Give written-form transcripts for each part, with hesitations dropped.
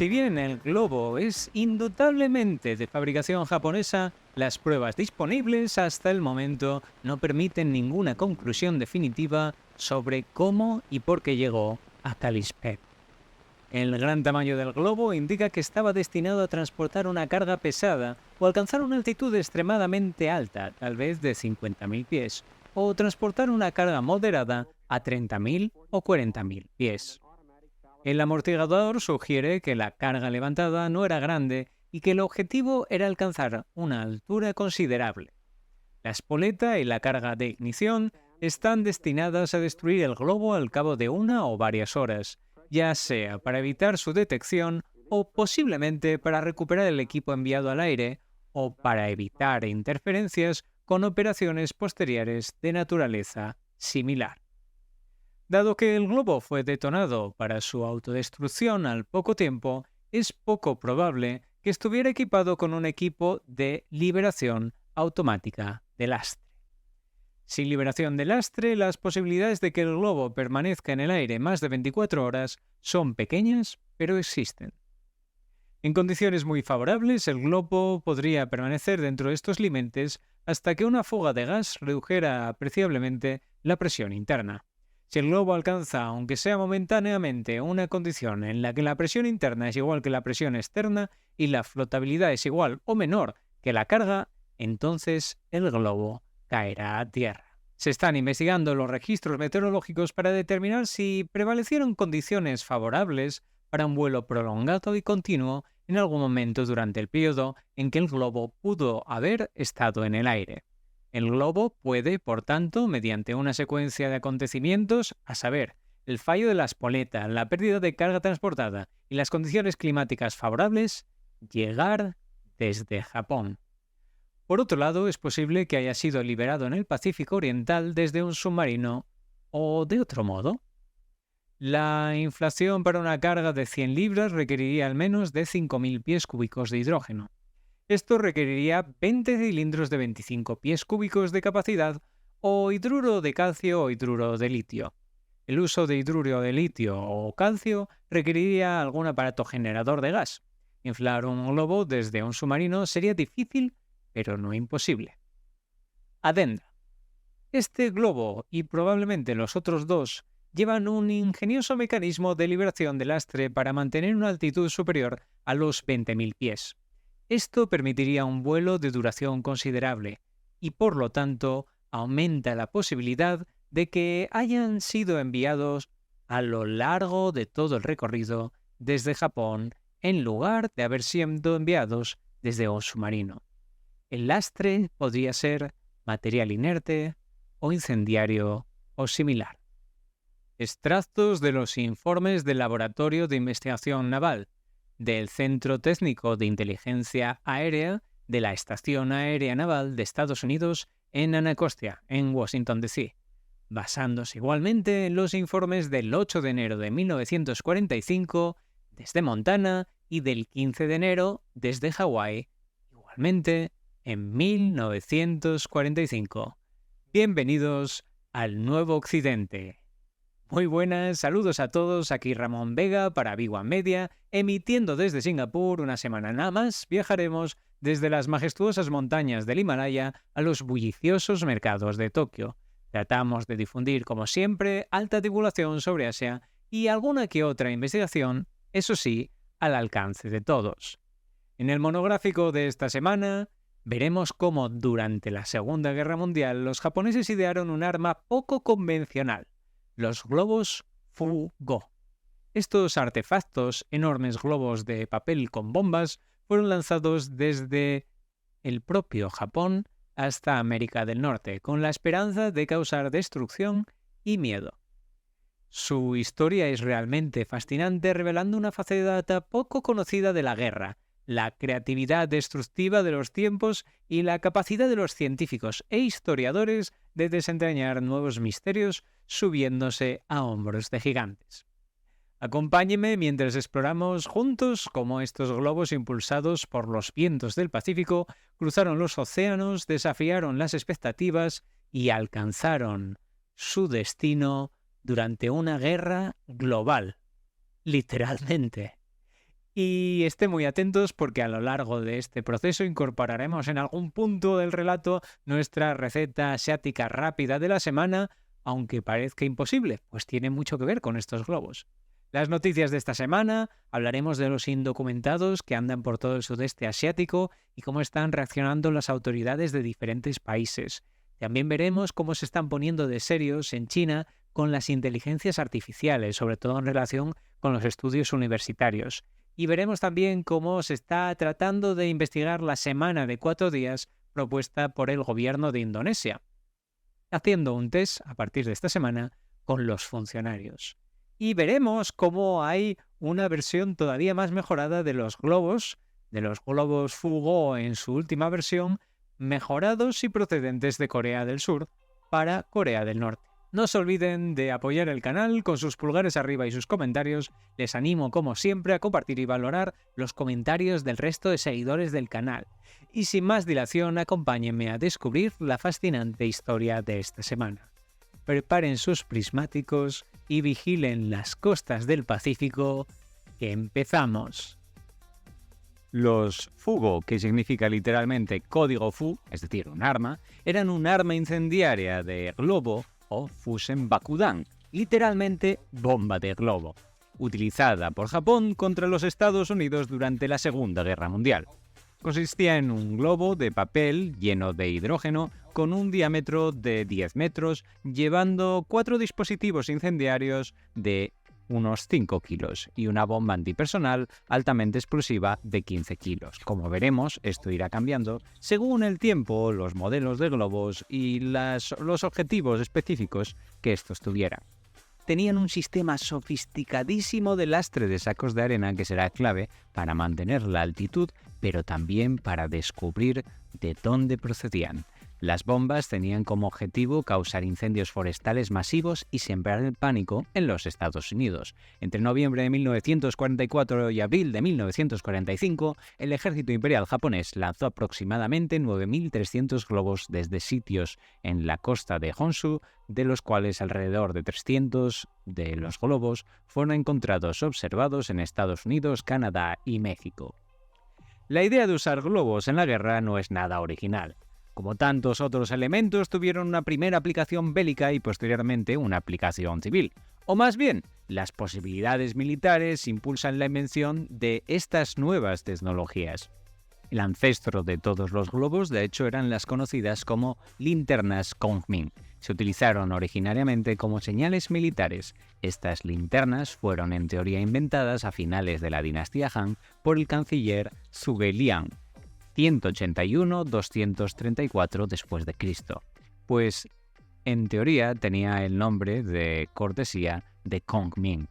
Si bien el globo es indudablemente de fabricación japonesa, las pruebas disponibles hasta el momento no permiten ninguna conclusión definitiva sobre cómo y por qué llegó a Kalispell. El gran tamaño del globo indica que estaba destinado a transportar una carga pesada o alcanzar una altitud extremadamente alta, tal vez de 50.000 pies, o transportar una carga moderada a 30.000 o 40.000 pies. El amortiguador sugiere que la carga levantada no era grande y que el objetivo era alcanzar una altura considerable. La espoleta y la carga de ignición están destinadas a destruir el globo al cabo de una o varias horas, ya sea para evitar su detección o posiblemente para recuperar el equipo enviado al aire o para evitar interferencias con operaciones posteriores de naturaleza similar. Dado que el globo fue detonado para su autodestrucción al poco tiempo, es poco probable que estuviera equipado con un equipo de liberación automática de lastre. Sin liberación de lastre, las posibilidades de que el globo permanezca en el aire más de 24 horas son pequeñas, pero existen. En condiciones muy favorables, el globo podría permanecer dentro de estos límites hasta que una fuga de gas redujera apreciablemente la presión interna. Si el globo alcanza, aunque sea momentáneamente, una condición en la que la presión interna es igual que la presión externa y la flotabilidad es igual o menor que la carga, entonces el globo caerá a tierra. Se están investigando los registros meteorológicos para determinar si prevalecieron condiciones favorables para un vuelo prolongado y continuo en algún momento durante el periodo en que el globo pudo haber estado en el aire. El globo puede, por tanto, mediante una secuencia de acontecimientos, a saber, el fallo de la espoleta, la pérdida de carga transportada y las condiciones climáticas favorables, llegar desde Japón. Por otro lado, es posible que haya sido liberado en el Pacífico Oriental desde un submarino o de otro modo. La inflación para una carga de 100 libras requeriría al menos de 5.000 pies cúbicos de hidrógeno. Esto requeriría 20 cilindros de 25 pies cúbicos de capacidad o hidruro de calcio o hidruro de litio. El uso de hidruro de litio o calcio requeriría algún aparato generador de gas. Inflar un globo desde un submarino sería difícil, pero no imposible. Adenda. Este globo y probablemente los otros dos llevan un ingenioso mecanismo de liberación de lastre para mantener una altitud superior a los 20.000 pies. Esto permitiría un vuelo de duración considerable y, por lo tanto, aumenta la posibilidad de que hayan sido enviados a lo largo de todo el recorrido desde Japón en lugar de haber sido enviados desde un submarino. El lastre podría ser material inerte o incendiario o similar. Extractos de los informes del Laboratorio de Investigación Naval, del Centro Técnico de Inteligencia Aérea de la Estación Aérea Naval de Estados Unidos en Anacostia, en Washington, D.C., basándose igualmente en los informes del 8 de enero de 1945 desde Montana y del 15 de enero desde Hawái, igualmente en 1945. Bienvenidos al Nuevo Occidente. Muy buenas, saludos a todos, aquí Ramón Vega para Big One Media, emitiendo desde Singapur. Una semana nada más viajaremos desde las majestuosas montañas del Himalaya a los bulliciosos mercados de Tokio. Tratamos de difundir, como siempre, alta divulgación sobre Asia y alguna que otra investigación, eso sí, al alcance de todos. En el monográfico de esta semana veremos cómo durante la Segunda Guerra Mundial los japoneses idearon un arma poco convencional: los globos Fu-Go. Estos artefactos, enormes globos de papel con bombas, fueron lanzados desde el propio Japón hasta América del Norte, con la esperanza de causar destrucción y miedo. Su historia es realmente fascinante, revelando una faceta poco conocida de la guerra, la creatividad destructiva de los tiempos y la capacidad de los científicos e historiadores de desentrañar nuevos misterios subiéndose a hombros de gigantes. Acompáñeme mientras exploramos juntos cómo estos globos, impulsados por los vientos del Pacífico, cruzaron los océanos, desafiaron las expectativas y alcanzaron su destino durante una guerra global, literalmente. Y estén muy atentos porque a lo largo de este proceso incorporaremos en algún punto del relato nuestra receta asiática rápida de la semana, aunque parezca imposible, pues tiene mucho que ver con estos globos. Las noticias de esta semana, hablaremos de los indocumentados que andan por todo el sudeste asiático y cómo están reaccionando las autoridades de diferentes países. También veremos cómo se están poniendo de serios en China con las inteligencias artificiales, sobre todo en relación con los estudios universitarios. Y veremos también cómo se está tratando de investigar la semana de 4 días propuesta por el gobierno de Indonesia, haciendo un test a partir de esta semana con los funcionarios. Y veremos cómo hay una versión todavía más mejorada de los globos Fugo en su última versión, mejorados y procedentes de Corea del Sur para Corea del Norte. No se olviden de apoyar el canal con sus pulgares arriba y sus comentarios. Les animo, como siempre, a compartir y valorar los comentarios del resto de seguidores del canal. Y sin más dilación, acompáñenme a descubrir la fascinante historia de esta semana. Preparen sus prismáticos y vigilen las costas del Pacífico, que empezamos. Los Fugo, que significa literalmente código Fu, es decir, un arma, eran un arma incendiaria de globo o Fusen Bakudan, literalmente bomba de globo, utilizada por Japón contra los Estados Unidos durante la Segunda Guerra Mundial. Consistía en un globo de papel lleno de hidrógeno con un diámetro de 10 metros, llevando 4 dispositivos incendiarios de unos 5 kilos y una bomba antipersonal altamente explosiva de 15 kilos. Como veremos, esto irá cambiando según el tiempo, los modelos de globos y los objetivos específicos que estos tuvieran. Tenían un sistema sofisticadísimo de lastre de sacos de arena que será clave para mantener la altitud, pero también para descubrir de dónde procedían. Las bombas tenían como objetivo causar incendios forestales masivos y sembrar el pánico en los Estados Unidos. Entre noviembre de 1944 y abril de 1945, el ejército imperial japonés lanzó aproximadamente 9.300 globos desde sitios en la costa de Honshu, de los cuales alrededor de 300 de los globos fueron encontrados observados en Estados Unidos, Canadá y México. La idea de usar globos en la guerra no es nada original. Como tantos otros elementos, tuvieron una primera aplicación bélica y posteriormente una aplicación civil. O más bien, las posibilidades militares impulsan la invención de estas nuevas tecnologías. El ancestro de todos los globos, de hecho, eran las conocidas como linternas Kongming. Se utilizaron originariamente como señales militares. Estas linternas fueron en teoría inventadas a finales de la dinastía Han por el canciller Zhuge Liang, 181-234 después de Cristo, pues en teoría tenía el nombre de cortesía de Kongming.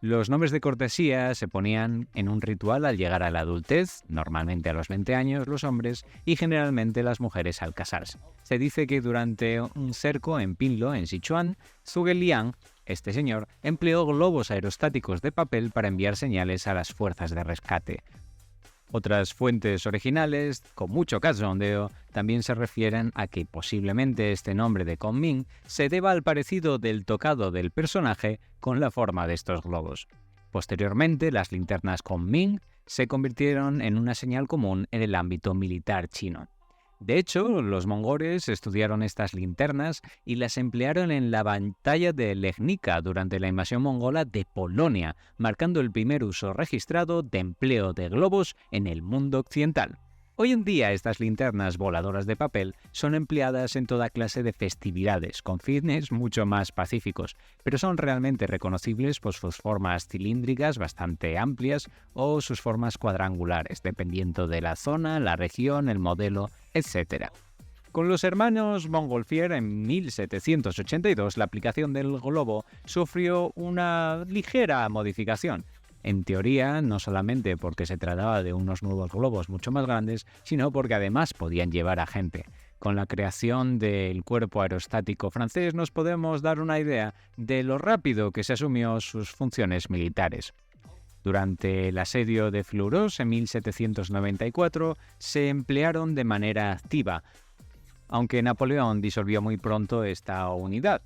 Los nombres de cortesía se ponían en un ritual al llegar a la adultez, normalmente a los 20 años los hombres y generalmente las mujeres al casarse. Se dice que durante un cerco en Pinlo, en Sichuan, Zhuge Liang, este señor, empleó globos aerostáticos de papel para enviar señales a las fuerzas de rescate. Otras fuentes originales, con mucho cachondeo, también se refieren a que posiblemente este nombre de Kongming se deba al parecido del tocado del personaje con la forma de estos globos. Posteriormente, las linternas Kongming se convirtieron en una señal común en el ámbito militar chino. De hecho, los mongoles estudiaron estas linternas y las emplearon en la batalla de Legnica durante la invasión mongola de Polonia, marcando el primer uso registrado de empleo de globos en el mundo occidental. Hoy en día estas linternas voladoras de papel son empleadas en toda clase de festividades, con fines mucho más pacíficos, pero son realmente reconocibles por sus formas cilíndricas bastante amplias o sus formas cuadrangulares, dependiendo de la zona, la región, el modelo, etc. Con los hermanos Montgolfier en 1782 la aplicación del globo sufrió una ligera modificación. En teoría, no solamente porque se trataba de unos nuevos globos mucho más grandes, sino porque además podían llevar a gente. Con la creación del cuerpo aerostático francés nos podemos dar una idea de lo rápido que se asumió sus funciones militares. Durante el asedio de Fleurus en 1794 se emplearon de manera activa, aunque Napoleón disolvió muy pronto esta unidad.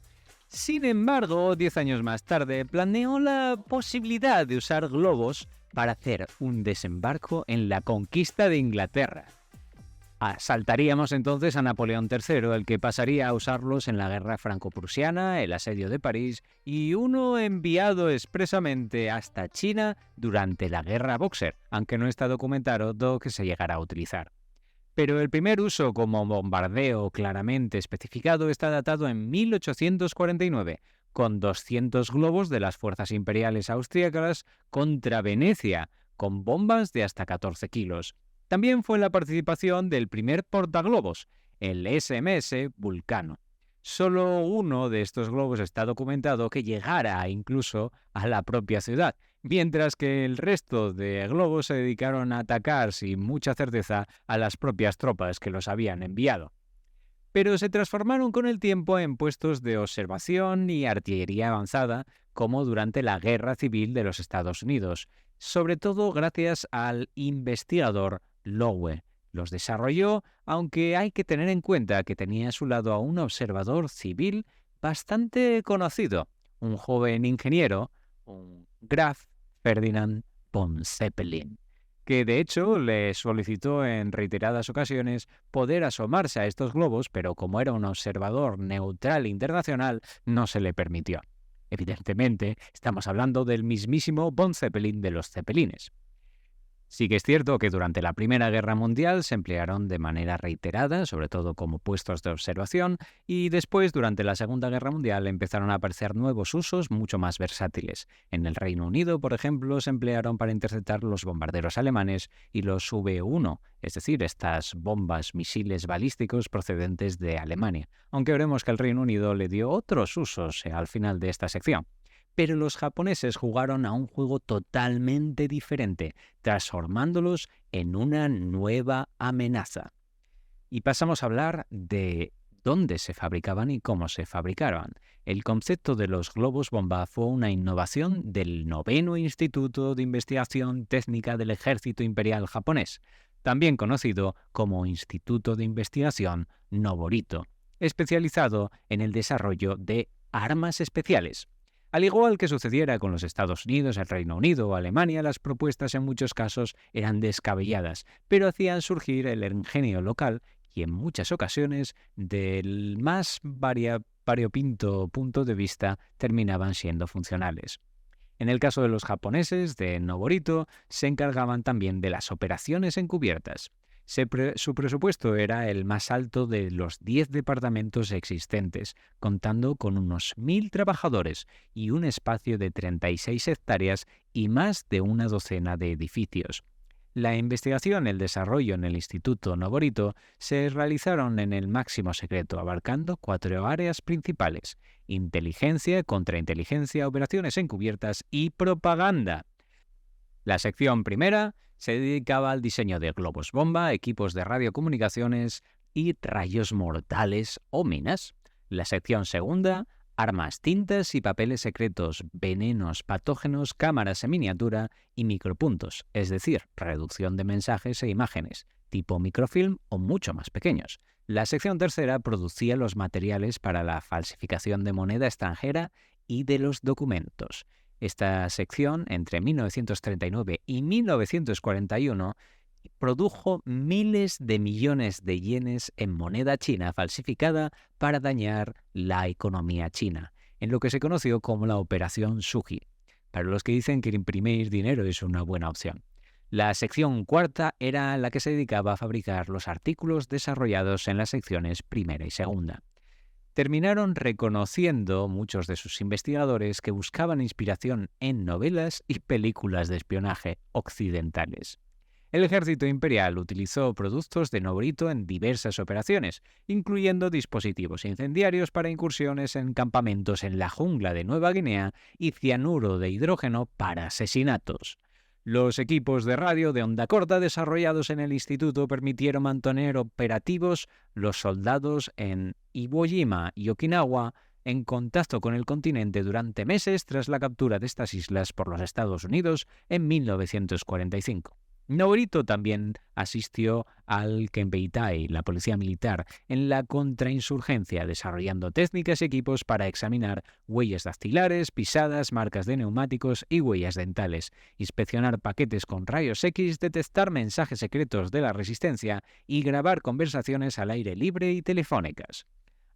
Sin embargo, 10 años más tarde, planeó la posibilidad de usar globos para hacer un desembarco en la conquista de Inglaterra. Saltaríamos entonces a Napoleón III, el que pasaría a usarlos en la guerra franco-prusiana, el asedio de París y uno enviado expresamente hasta China durante la guerra Boxer, aunque no está documentado que se llegara a utilizar. Pero el primer uso como bombardeo claramente especificado está datado en 1849, con 200 globos de las fuerzas imperiales austríacas contra Venecia, con bombas de hasta 14 kilos. También fue la participación del primer portaglobos, el SMS Vulcano. Solo uno de estos globos está documentado que llegara incluso a la propia ciudad, mientras que el resto de globos se dedicaron a atacar sin mucha certeza a las propias tropas que los habían enviado. Pero se transformaron con el tiempo en puestos de observación y artillería avanzada, como durante la Guerra Civil de los Estados Unidos, sobre todo gracias al investigador Lowe. Los desarrolló, aunque hay que tener en cuenta que tenía a su lado a un observador civil bastante conocido, un joven ingeniero, un Graf Ferdinand von Zeppelin, que de hecho le solicitó en reiteradas ocasiones poder asomarse a estos globos, pero como era un observador neutral internacional, no se le permitió. Evidentemente, estamos hablando del mismísimo von Zeppelin de los Zeppelines. Sí que es cierto que durante la Primera Guerra Mundial se emplearon de manera reiterada, sobre todo como puestos de observación, y después, durante la Segunda Guerra Mundial, empezaron a aparecer nuevos usos mucho más versátiles. En el Reino Unido, por ejemplo, se emplearon para interceptar los bombarderos alemanes y los V-1, es decir, estas bombas misiles balísticos procedentes de Alemania, aunque veremos que el Reino Unido le dio otros usos al final de esta sección. Pero los japoneses jugaron a un juego totalmente diferente, transformándolos en una nueva amenaza. Y pasamos a hablar de dónde se fabricaban y cómo se fabricaban. El concepto de los globos bomba fue una innovación del 9º Instituto de Investigación Técnica del Ejército Imperial Japonés, también conocido como Instituto de Investigación Noborito, especializado en el desarrollo de armas especiales. Al igual que sucediera con los Estados Unidos, el Reino Unido o Alemania, las propuestas en muchos casos eran descabelladas, pero hacían surgir el ingenio local y en muchas ocasiones, del más variopinto punto de vista, terminaban siendo funcionales. En el caso de los japoneses de Noborito, se encargaban también de las operaciones encubiertas. Su presupuesto era el más alto de los 10 departamentos existentes, contando con unos 1.000 trabajadores y un espacio de 36 hectáreas y más de una docena de edificios. La investigación y el desarrollo en el Instituto Noborito se realizaron en el máximo secreto, abarcando 4 áreas principales: inteligencia, contrainteligencia, operaciones encubiertas y propaganda. La sección primera se dedicaba al diseño de globos bomba, equipos de radiocomunicaciones y rayos mortales o minas. La sección segunda, armas, tintas y papeles secretos, venenos, patógenos, cámaras en miniatura y micropuntos, es decir, reducción de mensajes e imágenes, tipo microfilm o mucho más pequeños. La sección tercera producía los materiales para la falsificación de moneda extranjera y de los documentos. Esta sección, entre 1939 y 1941, produjo miles de millones de yenes en moneda china falsificada para dañar la economía china, en lo que se conoció como la Operación Suji, para los que dicen que imprimir dinero es una buena opción. La sección cuarta era la que se dedicaba a fabricar los artículos desarrollados en las secciones primera y segunda. Terminaron reconociendo muchos de sus investigadores que buscaban inspiración en novelas y películas de espionaje occidentales. El ejército imperial utilizó productos de Noborito en diversas operaciones, incluyendo dispositivos incendiarios para incursiones en campamentos en la jungla de Nueva Guinea y cianuro de hidrógeno para asesinatos. Los equipos de radio de onda corta desarrollados en el instituto permitieron mantener operativos los soldados en Iwo Jima y Okinawa en contacto con el continente durante meses tras la captura de estas islas por los Estados Unidos en 1945. Noborito también asistió al Kempeitai, la policía militar, en la contrainsurgencia, desarrollando técnicas y equipos para examinar huellas dactilares, pisadas, marcas de neumáticos y huellas dentales, inspeccionar paquetes con rayos X, detectar mensajes secretos de la resistencia y grabar conversaciones al aire libre y telefónicas.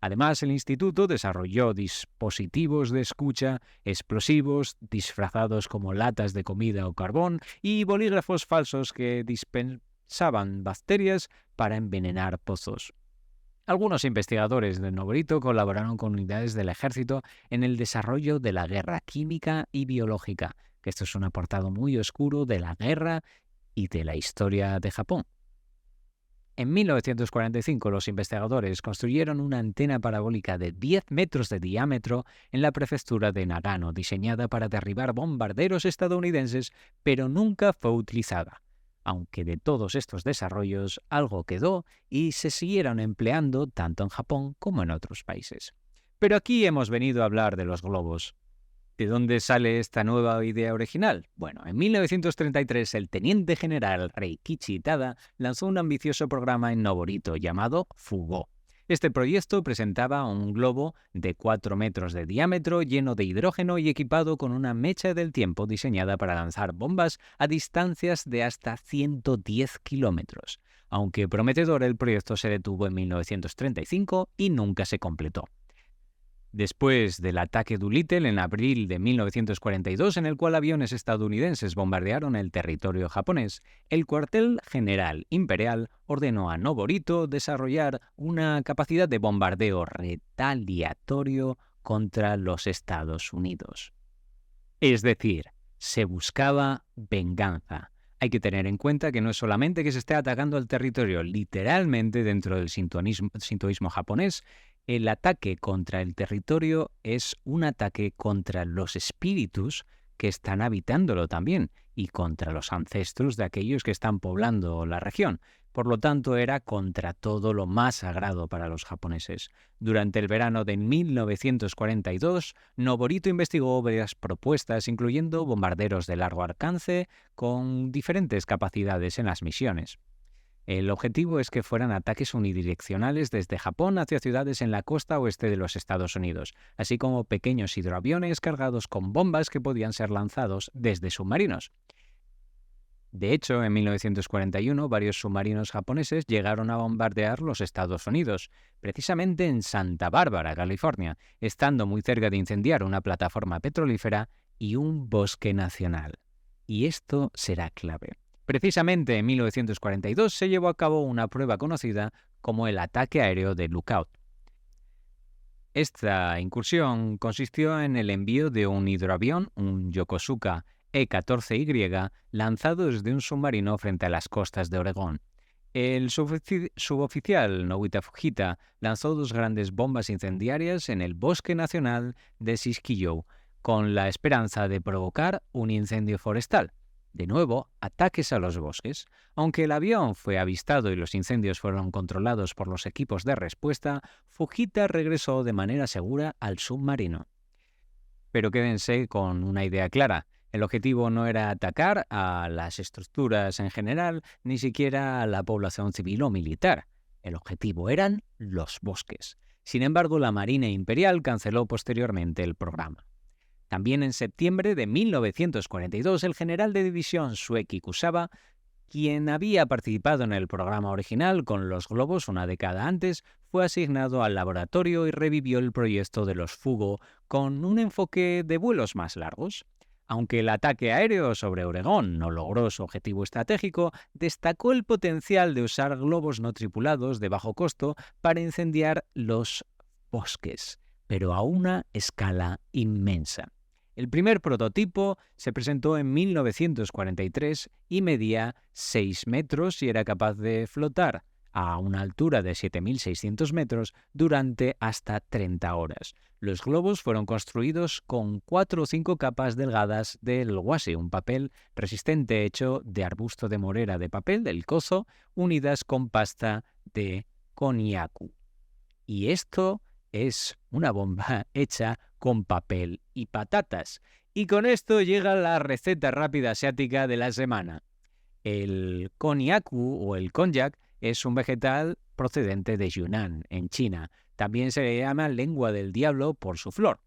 Además, el instituto desarrolló dispositivos de escucha, explosivos disfrazados como latas de comida o carbón y bolígrafos falsos que dispensaban bacterias para envenenar pozos. Algunos investigadores de Noborito colaboraron con unidades del ejército en el desarrollo de la guerra química y biológica, que esto es un apartado muy oscuro de la guerra y de la historia de Japón. En 1945, los investigadores construyeron una antena parabólica de 10 metros de diámetro en la prefectura de Nagano, diseñada para derribar bombarderos estadounidenses, pero nunca fue utilizada. Aunque de todos estos desarrollos algo quedó y se siguieron empleando tanto en Japón como en otros países. Pero aquí hemos venido a hablar de los globos. ¿De dónde sale esta nueva idea original? Bueno, en 1933 el teniente general Reikichi Tada lanzó un ambicioso programa en Noborito llamado Fugó. Este proyecto presentaba un globo de 4 metros de diámetro lleno de hidrógeno y equipado con una mecha del tiempo diseñada para lanzar bombas a distancias de hasta 110 kilómetros. Aunque prometedor, el proyecto se detuvo en 1935 y nunca se completó. Después del ataque Doolittle en abril de 1942, en el cual aviones estadounidenses bombardearon el territorio japonés, el cuartel general imperial ordenó a Noborito desarrollar una capacidad de bombardeo retaliatorio contra los Estados Unidos. Es decir, se buscaba venganza. Hay que tener en cuenta que no es solamente que se esté atacando el territorio, literalmente dentro del sintoísmo japonés, el ataque contra el territorio es un ataque contra los espíritus que están habitándolo también y contra los ancestros de aquellos que están poblando la región. Por lo tanto, era contra todo lo más sagrado para los japoneses. Durante el verano de 1942, Noborito investigó varias propuestas, incluyendo bombarderos de largo alcance con diferentes capacidades en las misiones. El objetivo es que fueran ataques unidireccionales desde Japón hacia ciudades en la costa oeste de los Estados Unidos, así como pequeños hidroaviones cargados con bombas que podían ser lanzados desde submarinos. De hecho, en 1941, varios submarinos japoneses llegaron a bombardear los Estados Unidos, precisamente en Santa Bárbara, California, estando muy cerca de incendiar una plataforma petrolífera y un bosque nacional. Y esto será clave. Precisamente en 1942 se llevó a cabo una prueba conocida como el ataque aéreo de Lookout. Esta incursión consistió en el envío de un hidroavión, un Yokosuka E-14Y, lanzado desde un submarino frente a las costas de Oregón. El suboficial Nobita Fujita lanzó 2 grandes bombas incendiarias en el bosque nacional de Siskiyou, con la esperanza de provocar un incendio forestal. De nuevo, ataques a los bosques. Aunque el avión fue avistado y los incendios fueron controlados por los equipos de respuesta, Fujita regresó de manera segura al submarino. Pero quédense con una idea clara. El objetivo no era atacar a las estructuras en general, ni siquiera a la población civil o militar. El objetivo eran los bosques. Sin embargo, la Marina Imperial canceló posteriormente el programa. También en septiembre de 1942, el general de división Sueki Kusawa, quien había participado en el programa original con los globos una década antes, fue asignado al laboratorio y revivió el proyecto de los Fugo con un enfoque de vuelos más largos. Aunque el ataque aéreo sobre Oregón no logró su objetivo estratégico, destacó el potencial de usar globos no tripulados de bajo costo para incendiar los bosques, pero a una escala inmensa. El primer prototipo se presentó en 1943 y medía 6 metros y era capaz de flotar a una altura de 7.600 metros durante hasta 30 horas. Los globos fueron construidos con 4 o 5 capas delgadas del washi, un papel resistente hecho de arbusto de morera de papel del kozo, unidas con pasta de konnyaku. Y esto es una bomba hecha con papel y patatas. Y con esto llega la receta rápida asiática de la semana. El konyaku o el konjac es un vegetal procedente de Yunnan, en China. También se le llama lengua del diablo por su flor.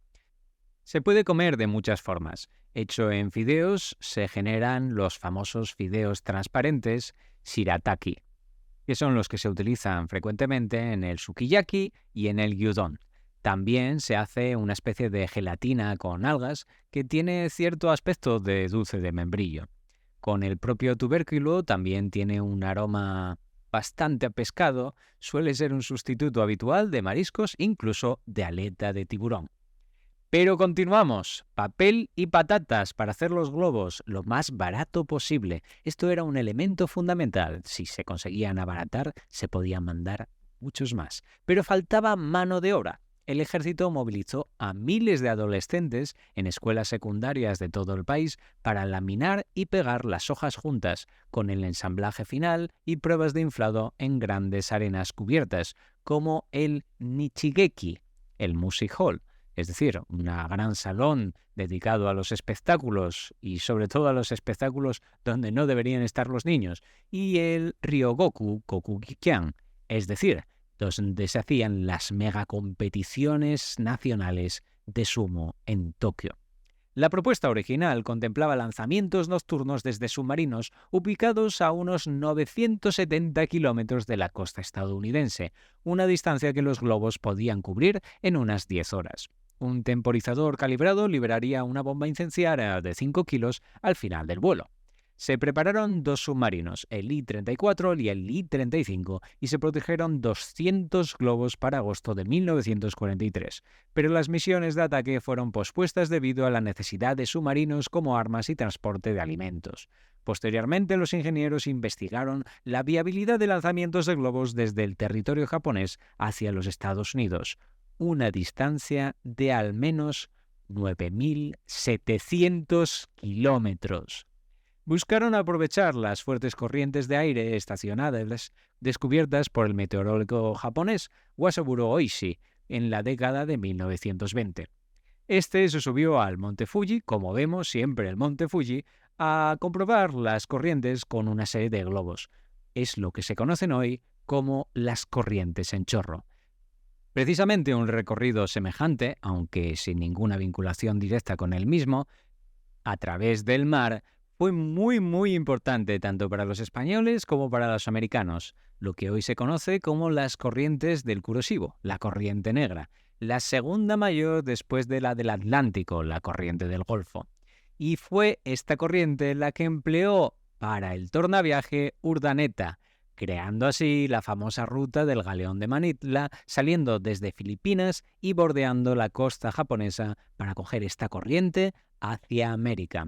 Se puede comer de muchas formas. Hecho en fideos, se generan los famosos fideos transparentes shirataki, que son los que se utilizan frecuentemente en el sukiyaki y en el gyudon. También se hace una especie de gelatina con algas que tiene cierto aspecto de dulce de membrillo. Con el propio tubérculo también tiene un aroma bastante a pescado, suele ser un sustituto habitual de mariscos, incluso de aleta de tiburón. Pero continuamos. Papel y patatas para hacer los globos lo más barato posible. Esto era un elemento fundamental. Si se conseguían abaratar, se podían mandar muchos más. Pero faltaba mano de obra. El ejército movilizó a miles de adolescentes en escuelas secundarias de todo el país para laminar y pegar las hojas juntas, con el ensamblaje final y pruebas de inflado en grandes arenas cubiertas, como el Nichigeki, el Music Hall. Es decir, un gran salón dedicado a los espectáculos y sobre todo a los espectáculos donde no deberían estar los niños, y el Ryogoku Kokugikan, es decir, donde se hacían las megacompeticiones nacionales de sumo en Tokio. La propuesta original contemplaba lanzamientos nocturnos desde submarinos ubicados a unos 970 kilómetros de la costa estadounidense, una distancia que los globos podían cubrir en unas 10 horas. Un temporizador calibrado liberaría una bomba incendiaria de 5 kilos al final del vuelo. Se prepararon 2 submarinos, el I-34 y el I-35, y se produjeron 200 globos para agosto de 1943, pero las misiones de ataque fueron pospuestas debido a la necesidad de submarinos como armas y transporte de alimentos. Posteriormente, los ingenieros investigaron la viabilidad de lanzamientos de globos desde el territorio japonés hacia los Estados Unidos, una distancia de al menos 9.700 kilómetros. Buscaron aprovechar las fuertes corrientes de aire estacionarias descubiertas por el meteorólogo japonés Wasaburo Oishi en la década de 1920. Este se subió al Monte Fuji, como vemos siempre el Monte Fuji, a comprobar las corrientes con una serie de globos. Es lo que se conocen hoy como las corrientes en chorro. Precisamente un recorrido semejante, aunque sin ninguna vinculación directa con el mismo, a través del mar, fue muy importante tanto para los españoles como para los americanos, lo que hoy se conoce como las corrientes del Kuroshio, la corriente negra, la segunda mayor después de la del Atlántico, la corriente del Golfo. Y fue esta corriente la que empleó para el tornaviaje Urdaneta, creando así la famosa ruta del Galeón de Manila, saliendo desde Filipinas y bordeando la costa japonesa para coger esta corriente hacia América.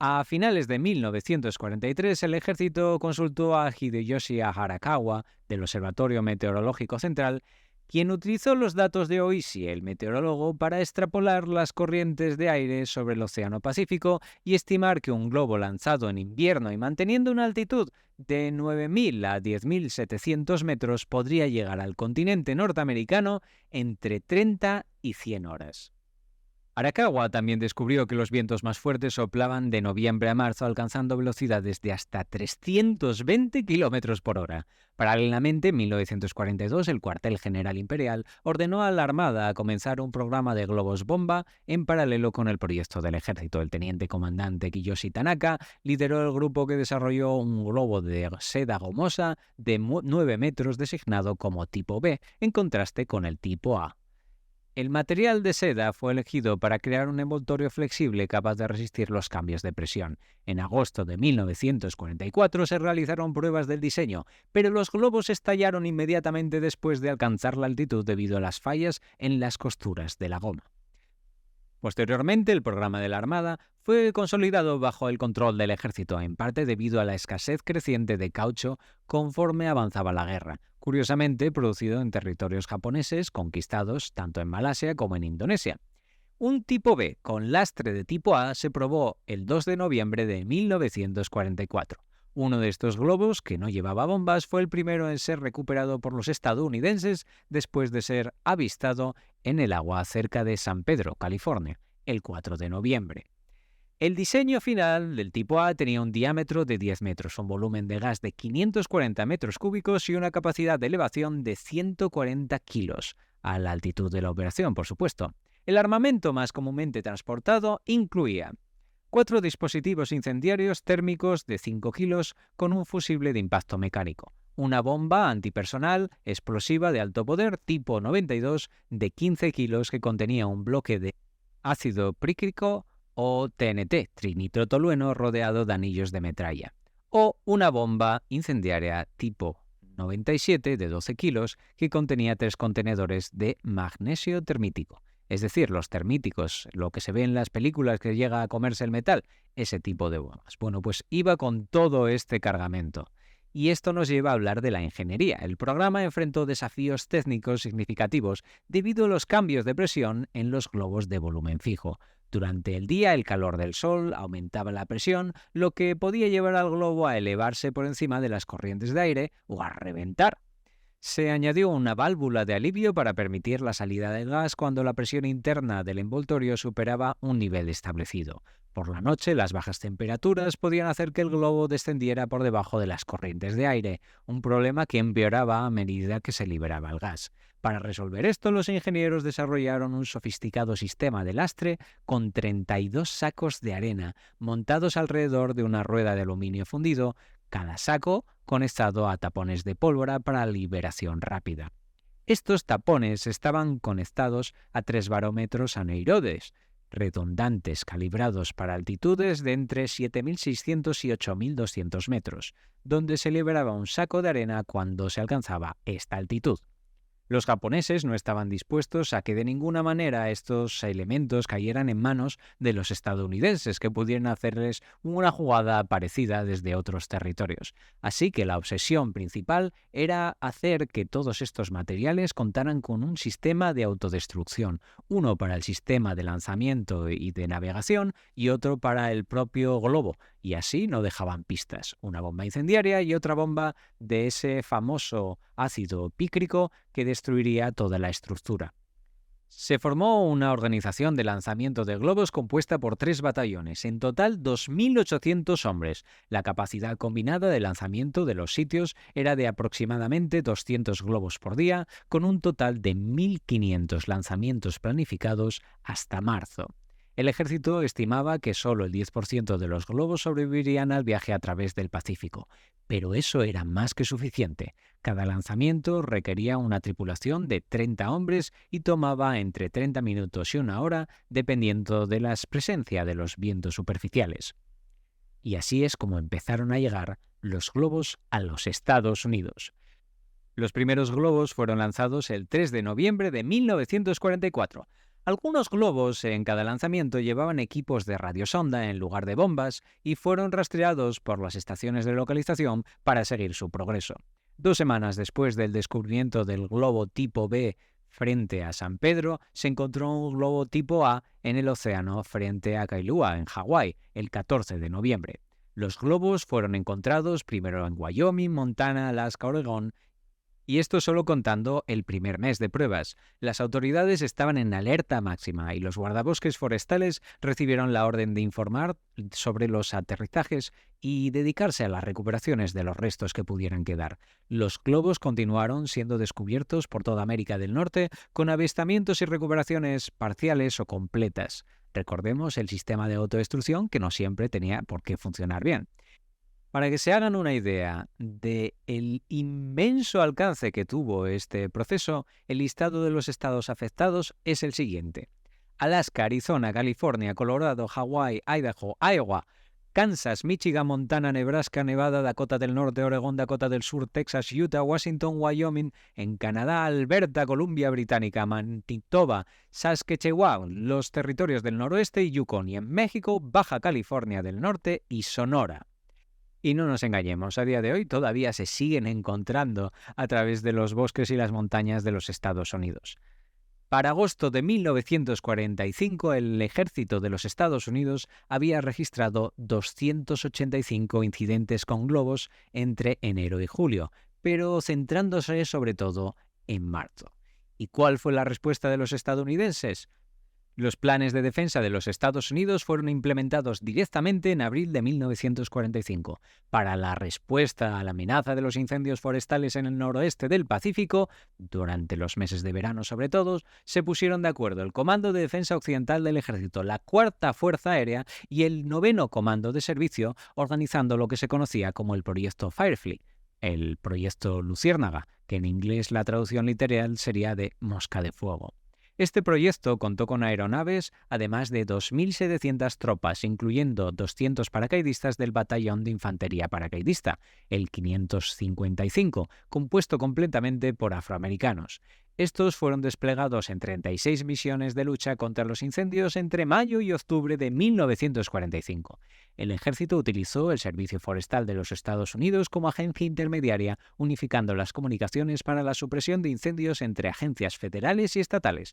A finales de 1943, el ejército consultó a Hideyoshi Arakawa, del Observatorio Meteorológico Central, quien utilizó los datos de Oishi, el meteorólogo, para extrapolar las corrientes de aire sobre el Océano Pacífico y estimar que un globo lanzado en invierno y manteniendo una altitud de 9.000 a 10.700 metros podría llegar al continente norteamericano entre 30 y 100 horas. Arakawa también descubrió que los vientos más fuertes soplaban de noviembre a marzo, alcanzando velocidades de hasta 320 km por hora. Paralelamente, en 1942, el Cuartel General Imperial ordenó a la Armada a comenzar un programa de globos bomba en paralelo con el proyecto del ejército. El teniente comandante Kiyoshi Tanaka lideró el grupo que desarrolló un globo de seda gomosa de 9 metros designado como tipo B, en contraste con el tipo A. El material de seda fue elegido para crear un envoltorio flexible capaz de resistir los cambios de presión. En agosto de 1944 se realizaron pruebas del diseño, pero los globos estallaron inmediatamente después de alcanzar la altitud debido a las fallas en las costuras de la goma. Posteriormente, el programa de la Armada fue consolidado bajo el control del ejército, en parte debido a la escasez creciente de caucho conforme avanzaba la guerra, curiosamente producido en territorios japoneses conquistados tanto en Malasia como en Indonesia. Un tipo B con lastre de tipo A se probó el 2 de noviembre de 1944. Uno de estos globos, que no llevaba bombas, fue el primero en ser recuperado por los estadounidenses después de ser avistado en el agua cerca de San Pedro, California, el 4 de noviembre. El diseño final del tipo A tenía un diámetro de 10 metros, un volumen de gas de 540 metros cúbicos y una capacidad de elevación de 140 kilos, a la altitud de la operación, por supuesto. El armamento más comúnmente transportado incluía 4 dispositivos incendiarios térmicos de 5 kilos con un fusible de impacto mecánico, una bomba antipersonal explosiva de alto poder tipo 92 de 15 kilos que contenía un bloque de ácido prícrico o TNT, trinitrotolueno rodeado de anillos de metralla, o una bomba incendiaria tipo 97 de 12 kilos que contenía 3 contenedores de magnesio termítico. Es decir, los termíticos, lo que se ve en las películas que llega a comerse el metal, ese tipo de bombas. Bueno, pues iba con todo este cargamento. Y esto nos lleva a hablar de la ingeniería. El programa enfrentó desafíos técnicos significativos debido a los cambios de presión en los globos de volumen fijo. Durante el día, el calor del sol aumentaba la presión, lo que podía llevar al globo a elevarse por encima de las corrientes de aire o a reventar. Se añadió una válvula de alivio para permitir la salida del gas cuando la presión interna del envoltorio superaba un nivel establecido. Por la noche, las bajas temperaturas podían hacer que el globo descendiera por debajo de las corrientes de aire, un problema que empeoraba a medida que se liberaba el gas. Para resolver esto, los ingenieros desarrollaron un sofisticado sistema de lastre con 32 sacos de arena montados alrededor de una rueda de aluminio fundido, cada saco conectado a tapones de pólvora para liberación rápida. Estos tapones estaban conectados a 3 barómetros aneirodes, redundantes calibrados para altitudes de entre 7.600 y 8.200 metros, donde se liberaba un saco de arena cuando se alcanzaba esta altitud. Los japoneses no estaban dispuestos a que de ninguna manera estos elementos cayeran en manos de los estadounidenses, que pudieran hacerles una jugada parecida desde otros territorios. Así que la obsesión principal era hacer que todos estos materiales contaran con un sistema de autodestrucción, uno para el sistema de lanzamiento y de navegación y otro para el propio globo, y así no dejaban pistas, una bomba incendiaria y otra bomba de ese famoso ácido pícrico que destruiría toda la estructura. Se formó una organización de lanzamiento de globos compuesta por 3 batallones, en total 2.800 hombres. La capacidad combinada de lanzamiento de los sitios era de aproximadamente 200 globos por día, con un total de 1.500 lanzamientos planificados hasta marzo. El ejército estimaba que solo el 10% de los globos sobrevivirían al viaje a través del Pacífico, pero eso era más que suficiente. Cada lanzamiento requería una tripulación de 30 hombres y tomaba entre 30 minutos y 1 hora, dependiendo de la presencia de los vientos superficiales. Y así es como empezaron a llegar los globos a los Estados Unidos. Los primeros globos fueron lanzados el 3 de noviembre de 1944. Algunos globos en cada lanzamiento llevaban equipos de radiosonda en lugar de bombas y fueron rastreados por las estaciones de localización para seguir su progreso. 2 semanas después del descubrimiento del globo tipo B frente a San Pedro, se encontró un globo tipo A en el océano frente a Kailua, en Hawái, el 14 de noviembre. Los globos fueron encontrados primero en Wyoming, Montana, Alaska, Oregón, y esto solo contando el primer mes de pruebas. Las autoridades estaban en alerta máxima y los guardabosques forestales recibieron la orden de informar sobre los aterrizajes y dedicarse a las recuperaciones de los restos que pudieran quedar. Los globos continuaron siendo descubiertos por toda América del Norte con avistamientos y recuperaciones parciales o completas. Recordemos el sistema de autodestrucción que no siempre tenía por qué funcionar bien. Para que se hagan una idea del inmenso alcance que tuvo este proceso, el listado de los estados afectados es el siguiente: Alaska, Arizona, California, Colorado, Hawái, Idaho, Iowa, Kansas, Michigan, Montana, Nebraska, Nevada, Dakota del Norte, Oregón, Dakota del Sur, Texas, Utah, Washington, Wyoming, en Canadá, Alberta, Columbia Británica, Manitoba, Saskatchewan, los territorios del noroeste y Yukon, y en México, Baja California del Norte y Sonora. Y no nos engañemos, a día de hoy todavía se siguen encontrando a través de los bosques y las montañas de los Estados Unidos. Para agosto de 1945, el ejército de los Estados Unidos había registrado 285 incidentes con globos entre enero y julio, pero centrándose sobre todo en marzo. ¿Y cuál fue la respuesta de los estadounidenses? Los planes de defensa de los Estados Unidos fueron implementados directamente en abril de 1945. Para la respuesta a la amenaza de los incendios forestales en el noroeste del Pacífico, durante los meses de verano sobre todo, se pusieron de acuerdo el Comando de Defensa Occidental del Ejército, la Cuarta Fuerza Aérea y el Noveno Comando de Servicio, organizando lo que se conocía como el Proyecto Firefly, el Proyecto Luciérnaga, que en inglés la traducción literal sería de Mosca de Fuego. Este proyecto contó con aeronaves, además de 2.700 tropas, incluyendo 200 paracaidistas del Batallón de Infantería Paracaidista, el 555, compuesto completamente por afroamericanos. Estos fueron desplegados en 36 misiones de lucha contra los incendios entre mayo y octubre de 1945. El ejército utilizó el Servicio Forestal de los Estados Unidos como agencia intermediaria, unificando las comunicaciones para la supresión de incendios entre agencias federales y estatales,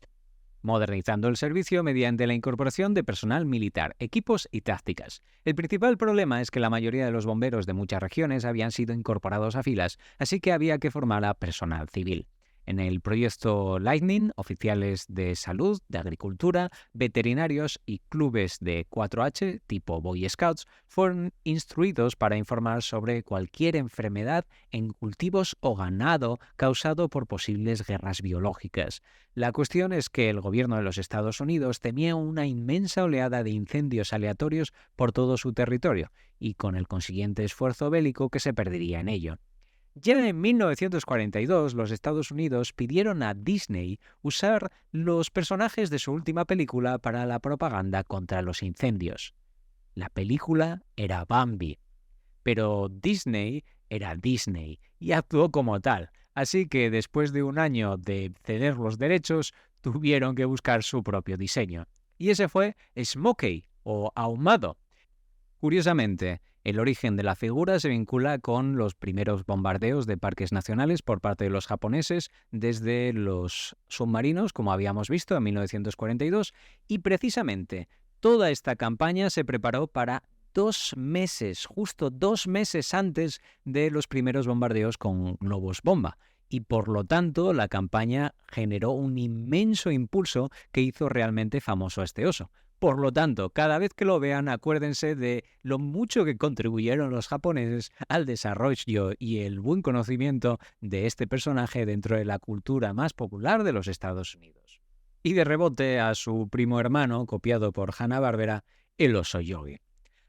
modernizando el servicio mediante la incorporación de personal militar, equipos y tácticas. El principal problema es que la mayoría de los bomberos de muchas regiones habían sido incorporados a filas, así que había que formar a personal civil. En el proyecto Lightning, oficiales de salud, de agricultura, veterinarios y clubes de 4H, tipo Boy Scouts, fueron instruidos para informar sobre cualquier enfermedad en cultivos o ganado causado por posibles guerras biológicas. La cuestión es que el gobierno de los Estados Unidos temía una inmensa oleada de incendios aleatorios por todo su territorio, y con el consiguiente esfuerzo bélico que se perdería en ello. Ya en 1942, los Estados Unidos pidieron a Disney usar los personajes de su última película para la propaganda contra los incendios. La película era Bambi, pero Disney era Disney y actuó como tal, así que después de un año de ceder los derechos, tuvieron que buscar su propio diseño. Y ese fue Smokey, o ahumado. Curiosamente, el origen de la figura se vincula con los primeros bombardeos de parques nacionales por parte de los japoneses desde los submarinos, como habíamos visto en 1942, y precisamente toda esta campaña se preparó para 2 meses, justo 2 meses antes de los primeros bombardeos con globos bomba. Y por lo tanto, la campaña generó un inmenso impulso que hizo realmente famoso a este oso. Por lo tanto, cada vez que lo vean, acuérdense de lo mucho que contribuyeron los japoneses al desarrollo y el buen conocimiento de este personaje dentro de la cultura más popular de los Estados Unidos. Y de rebote a su primo hermano, copiado por Hanna-Barbera, el oso Yogi.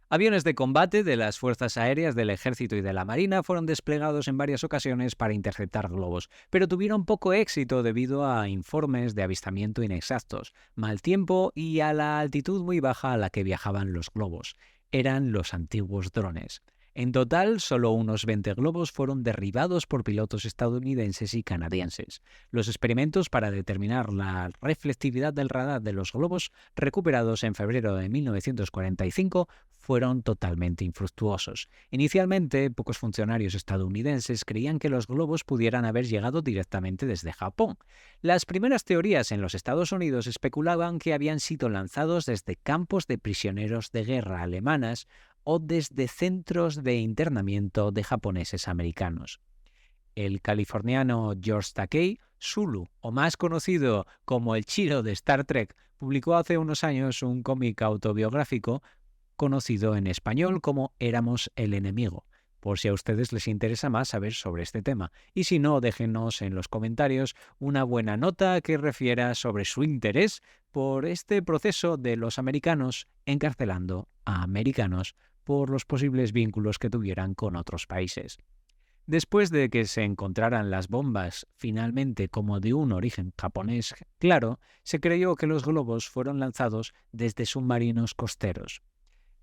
Aviones de combate de las fuerzas aéreas del ejército y de la marina fueron desplegados en varias ocasiones para interceptar globos, pero tuvieron poco éxito debido a informes de avistamiento inexactos, mal tiempo y a la altitud muy baja a la que viajaban los globos. Eran los antiguos drones. En total, solo unos 20 globos fueron derribados por pilotos estadounidenses y canadienses. Los experimentos para determinar la reflectividad del radar de los globos recuperados en febrero de 1945 fueron totalmente infructuosos. Inicialmente, pocos funcionarios estadounidenses creían que los globos pudieran haber llegado directamente desde Japón. Las primeras teorías en los Estados Unidos especulaban que habían sido lanzados desde campos de prisioneros de guerra alemanas o desde centros de internamiento de japoneses americanos. El californiano George Takei, Sulu, o más conocido como el Chiro de Star Trek, publicó hace unos años un cómic autobiográfico conocido en español como Éramos el enemigo, por si a ustedes les interesa más saber sobre este tema. Y si no, déjenos en los comentarios una buena nota que refiera sobre su interés por este proceso de los americanos encarcelando a americanos por los posibles vínculos que tuvieran con otros países. Después de que se encontraran las bombas finalmente como de un origen japonés claro, se creyó que los globos fueron lanzados desde submarinos costeros.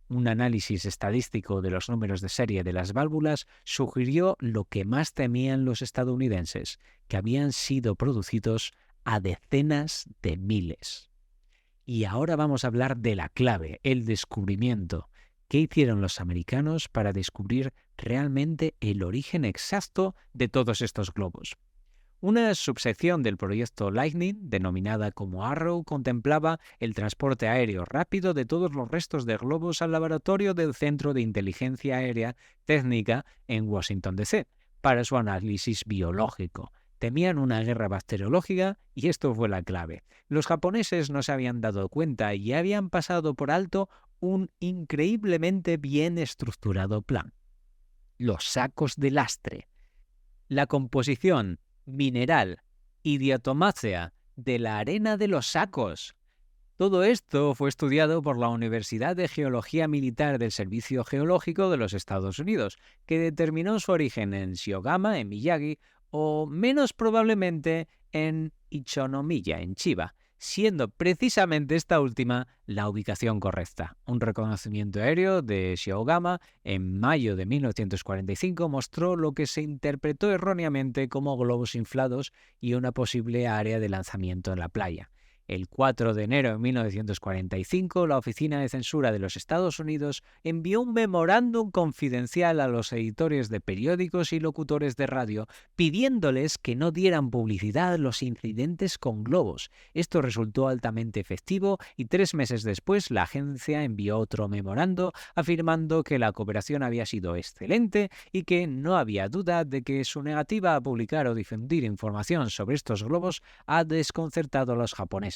Un análisis estadístico de los números de serie de las válvulas sugirió lo que más temían los estadounidenses, que habían sido producidos a decenas de miles. Y ahora vamos a hablar de la clave, el descubrimiento. ¿Qué hicieron los americanos para descubrir realmente el origen exacto de todos estos globos? Una subsección del proyecto Lightning, denominada como Arrow, contemplaba el transporte aéreo rápido de todos los restos de globos al laboratorio del Centro de Inteligencia Aérea Técnica en Washington, D.C., para su análisis biológico. Temían una guerra bacteriológica y esto fue la clave. Los japoneses no se habían dado cuenta y habían pasado por alto un increíblemente bien estructurado plan. Los sacos de lastre. La composición mineral y diatomácea de la arena de los sacos. Todo esto fue estudiado por la Universidad de Geología Militar del Servicio Geológico de los Estados Unidos, que determinó su origen en Shiogama, en Miyagi, o menos probablemente en Ichinomiya, en Chiba, siendo precisamente esta última la ubicación correcta. Un reconocimiento aéreo de Shiogama en mayo de 1945 mostró lo que se interpretó erróneamente como globos inflados y una posible área de lanzamiento en la playa. El 4 de enero de 1945, la Oficina de Censura de los Estados Unidos envió un memorándum confidencial a los editores de periódicos y locutores de radio pidiéndoles que no dieran publicidad a los incidentes con globos. Esto resultó altamente efectivo y 3 meses después la agencia envió otro memorando afirmando que la cooperación había sido excelente y que no había duda de que su negativa a publicar o difundir información sobre estos globos ha desconcertado a los japoneses.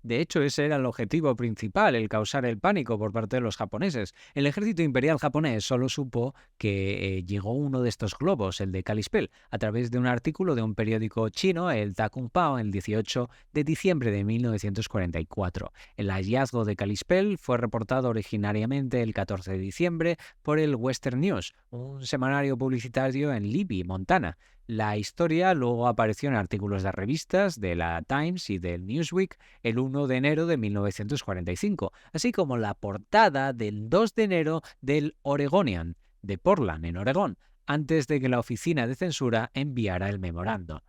De hecho, ese era el objetivo principal, el causar el pánico por parte de los japoneses. El ejército imperial japonés solo supo que llegó uno de estos globos, el de Kalispell, a través de un artículo de un periódico chino, el Takunpao, el 18 de diciembre de 1944. El hallazgo de Kalispell fue reportado originariamente el 14 de diciembre por el Western News, un semanario publicitario en Libby, Montana. La historia luego apareció en artículos de revistas de la Times y del Newsweek el 1 de enero de 1945, así como la portada del 2 de enero del Oregonian, de Portland, en Oregón, antes de que la Oficina de Censura enviara el memorando.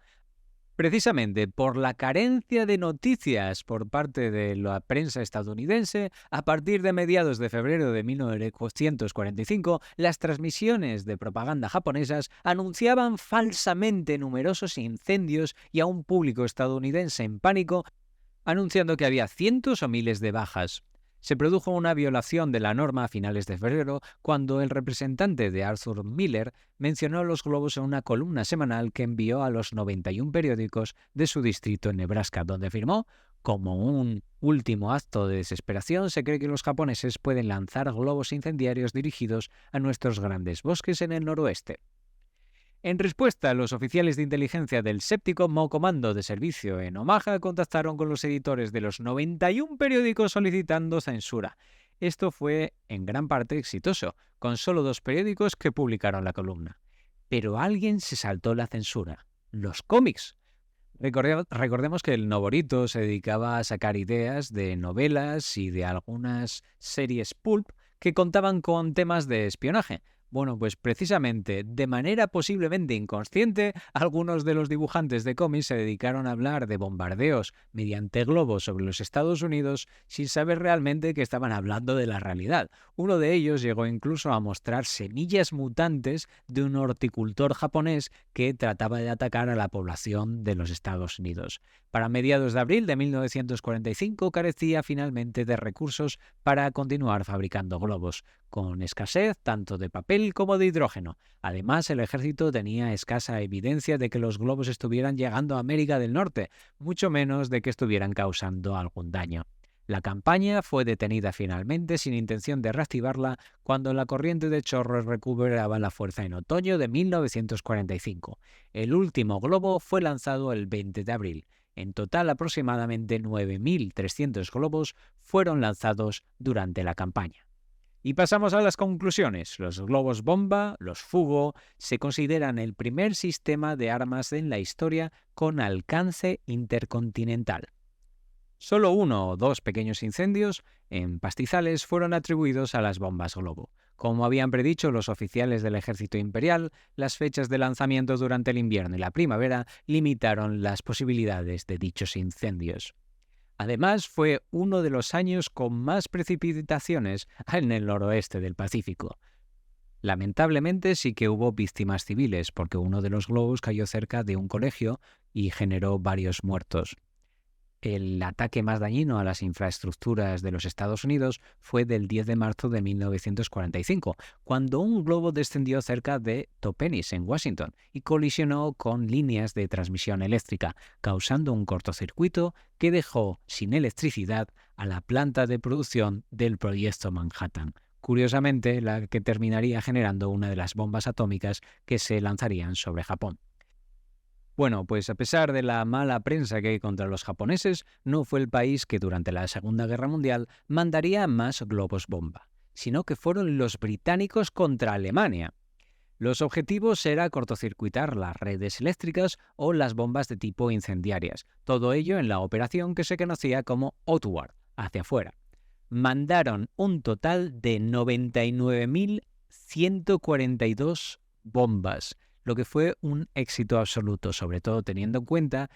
Precisamente por la carencia de noticias por parte de la prensa estadounidense, a partir de mediados de febrero de 1945, las transmisiones de propaganda japonesas anunciaban falsamente numerosos incendios y a un público estadounidense en pánico, anunciando que había cientos o miles de bajas. Se produjo una violación de la norma a finales de febrero cuando el representante de Arthur Miller mencionó los globos en una columna semanal que envió a los 91 periódicos de su distrito en Nebraska, donde afirmó: como un último acto de desesperación, se cree que los japoneses pueden lanzar globos incendiarios dirigidos a nuestros grandes bosques en el noroeste. En respuesta, los oficiales de inteligencia del Séptimo Comando de Servicio en Omaha contactaron con los editores de los 91 periódicos solicitando censura. Esto fue en gran parte exitoso, con solo 2 periódicos que publicaron la columna. Pero alguien se saltó la censura: los cómics. Recordemos que el Noborito se dedicaba a sacar ideas de novelas y de algunas series pulp que contaban con temas de espionaje. Bueno, pues precisamente, de manera posiblemente inconsciente, algunos de los dibujantes de cómics se dedicaron a hablar de bombardeos mediante globos sobre los Estados Unidos sin saber realmente que estaban hablando de la realidad. Uno de ellos llegó incluso a mostrar semillas mutantes de un horticultor japonés que trataba de atacar a la población de los Estados Unidos. Para mediados de abril de 1945 carecía finalmente de recursos para continuar fabricando globos, con escasez tanto de papel como de hidrógeno. Además, el ejército tenía escasa evidencia de que los globos estuvieran llegando a América del Norte, mucho menos de que estuvieran causando algún daño. La campaña fue detenida finalmente sin intención de reactivarla cuando la corriente de chorros recuperaba la fuerza en otoño de 1945. El último globo fue lanzado el 20 de abril. En total, aproximadamente 9.300 globos fueron lanzados durante la campaña. Y pasamos a las conclusiones. Los globos bomba, los Fugo, se consideran el primer sistema de armas en la historia con alcance intercontinental. Solo 1 o 2 pequeños incendios en pastizales fueron atribuidos a las bombas globo. Como habían predicho los oficiales del ejército imperial, las fechas de lanzamiento durante el invierno y la primavera limitaron las posibilidades de dichos incendios. Además, fue uno de los años con más precipitaciones en el noroeste del Pacífico. Lamentablemente sí que hubo víctimas civiles, porque uno de los globos cayó cerca de un colegio y generó varios muertos. el ataque más dañino a las infraestructuras de los Estados Unidos fue del 10 de marzo de 1945, cuando un globo descendió cerca de Topenies, en Washington, y colisionó con líneas de transmisión eléctrica, causando un cortocircuito que dejó sin electricidad a la planta de producción del Proyecto Manhattan. Curiosamente, la que terminaría generando una de las bombas atómicas que se lanzarían sobre Japón. Bueno, pues a pesar de la mala prensa que hay contra los japoneses, no fue el país que durante la Segunda Guerra Mundial mandaría más globos bomba, sino que fueron los británicos contra Alemania. Los objetivos era cortocircuitar las redes eléctricas o las bombas de tipo incendiarias, todo ello en la operación que se conocía como Outward, hacia afuera. Mandaron un total de 99.142 bombas, lo que fue un éxito absoluto, sobre todo teniendo en cuenta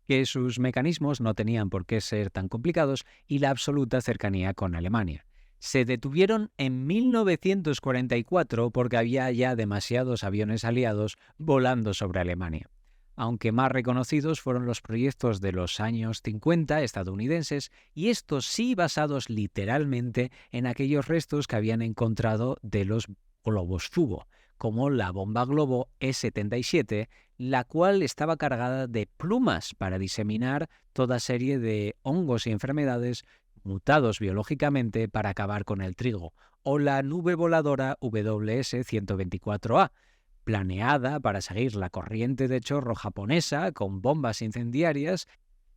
que sus mecanismos no tenían por qué ser tan complicados y la absoluta cercanía con Alemania. Se detuvieron en 1944 porque había ya demasiados aviones aliados volando sobre Alemania. Aunque más reconocidos fueron los proyectos de los años 50 estadounidenses, y estos sí basados literalmente en aquellos restos que habían encontrado de los globos Fugo, como la bomba globo E-77, la cual estaba cargada de plumas para diseminar toda serie de hongos y enfermedades mutados biológicamente para acabar con el trigo, o la nube voladora WS-124A, planeada para seguir la corriente de chorro japonesa con bombas incendiarias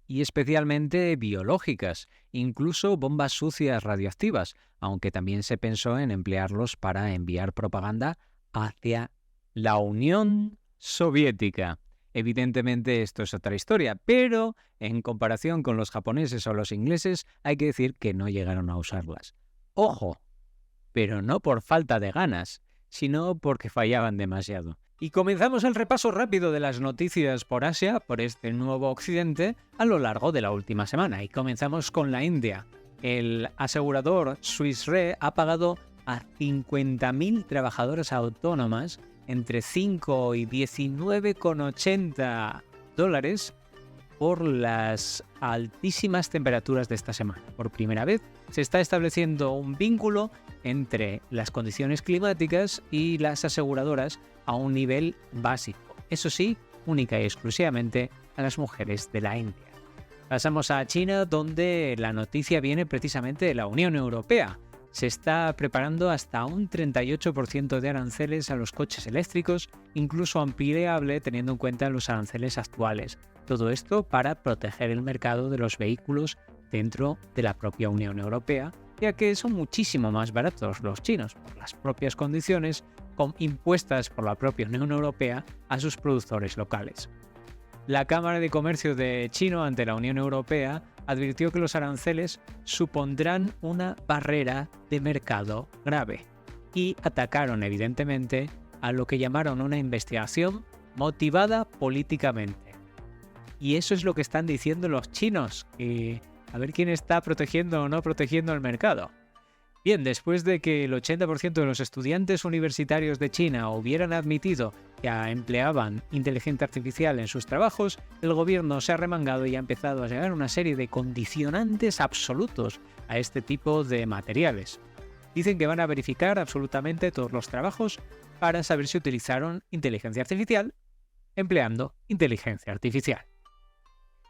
y especialmente biológicas, incluso bombas sucias radioactivas, aunque también se pensó en emplearlos para enviar propaganda hacia la Unión Soviética. Evidentemente esto es otra historia, pero en comparación con los japoneses o los ingleses hay que decir que no llegaron a usarlas. ¡Ojo! Pero no por falta de ganas, sino porque fallaban demasiado. Y comenzamos el repaso rápido de las noticias por Asia, por este nuevo occidente, a lo largo de la última semana. Y comenzamos con la India. El asegurador Swiss Re ha pagado a 50.000 trabajadoras autónomas entre 5 y 19,80 dólares por las altísimas temperaturas de esta semana. Por primera vez se está estableciendo un vínculo entre las condiciones climáticas y las aseguradoras a un nivel básico. Eso sí, única y exclusivamente a las mujeres de la India. Pasamos a China, donde la noticia viene precisamente de la Unión Europea. Se está preparando hasta un 38% de aranceles a los coches eléctricos, incluso ampliable teniendo en cuenta los aranceles actuales. Todo esto para proteger el mercado de los vehículos dentro de la propia Unión Europea, ya que son muchísimo más baratos los chinos por las propias condiciones impuestas por la propia Unión Europea a sus productores locales. La Cámara de Comercio de China ante la Unión Europea advirtió que los aranceles supondrán una barrera de mercado grave y atacaron evidentemente a lo que llamaron una investigación motivada políticamente. Y eso es lo que están diciendo los chinos, que a ver quién está protegiendo o no protegiendo el mercado. Bien, después de que el 80% de los estudiantes universitarios de China hubieran admitido que empleaban inteligencia artificial en sus trabajos, el gobierno se ha remangado y ha empezado a llegar una serie de condicionantes absolutos a este tipo de materiales. Dicen que van a verificar absolutamente todos los trabajos para saber si utilizaron inteligencia artificial empleando inteligencia artificial.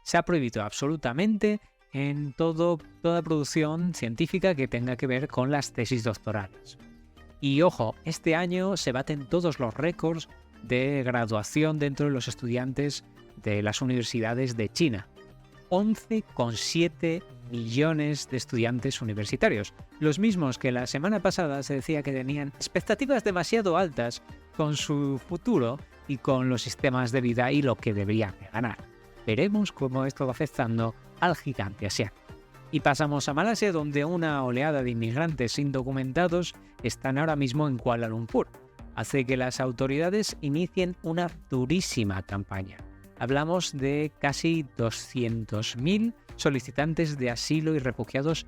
Se ha prohibido absolutamente en toda producción científica que tenga que ver con las tesis doctorales. Y ojo, este año se baten todos los récords de graduación dentro de los estudiantes de las universidades de China. 11,7 millones de estudiantes universitarios, los mismos que la semana pasada se decía que tenían expectativas demasiado altas con su futuro y con los sistemas de vida y lo que deberían de ganar. Veremos cómo esto va afectando al gigante asiático. Y pasamos a Malasia, donde una oleada de inmigrantes indocumentados están ahora mismo en Kuala Lumpur. Hace que las autoridades inicien una durísima campaña. Hablamos de casi 200.000 solicitantes de asilo y refugiados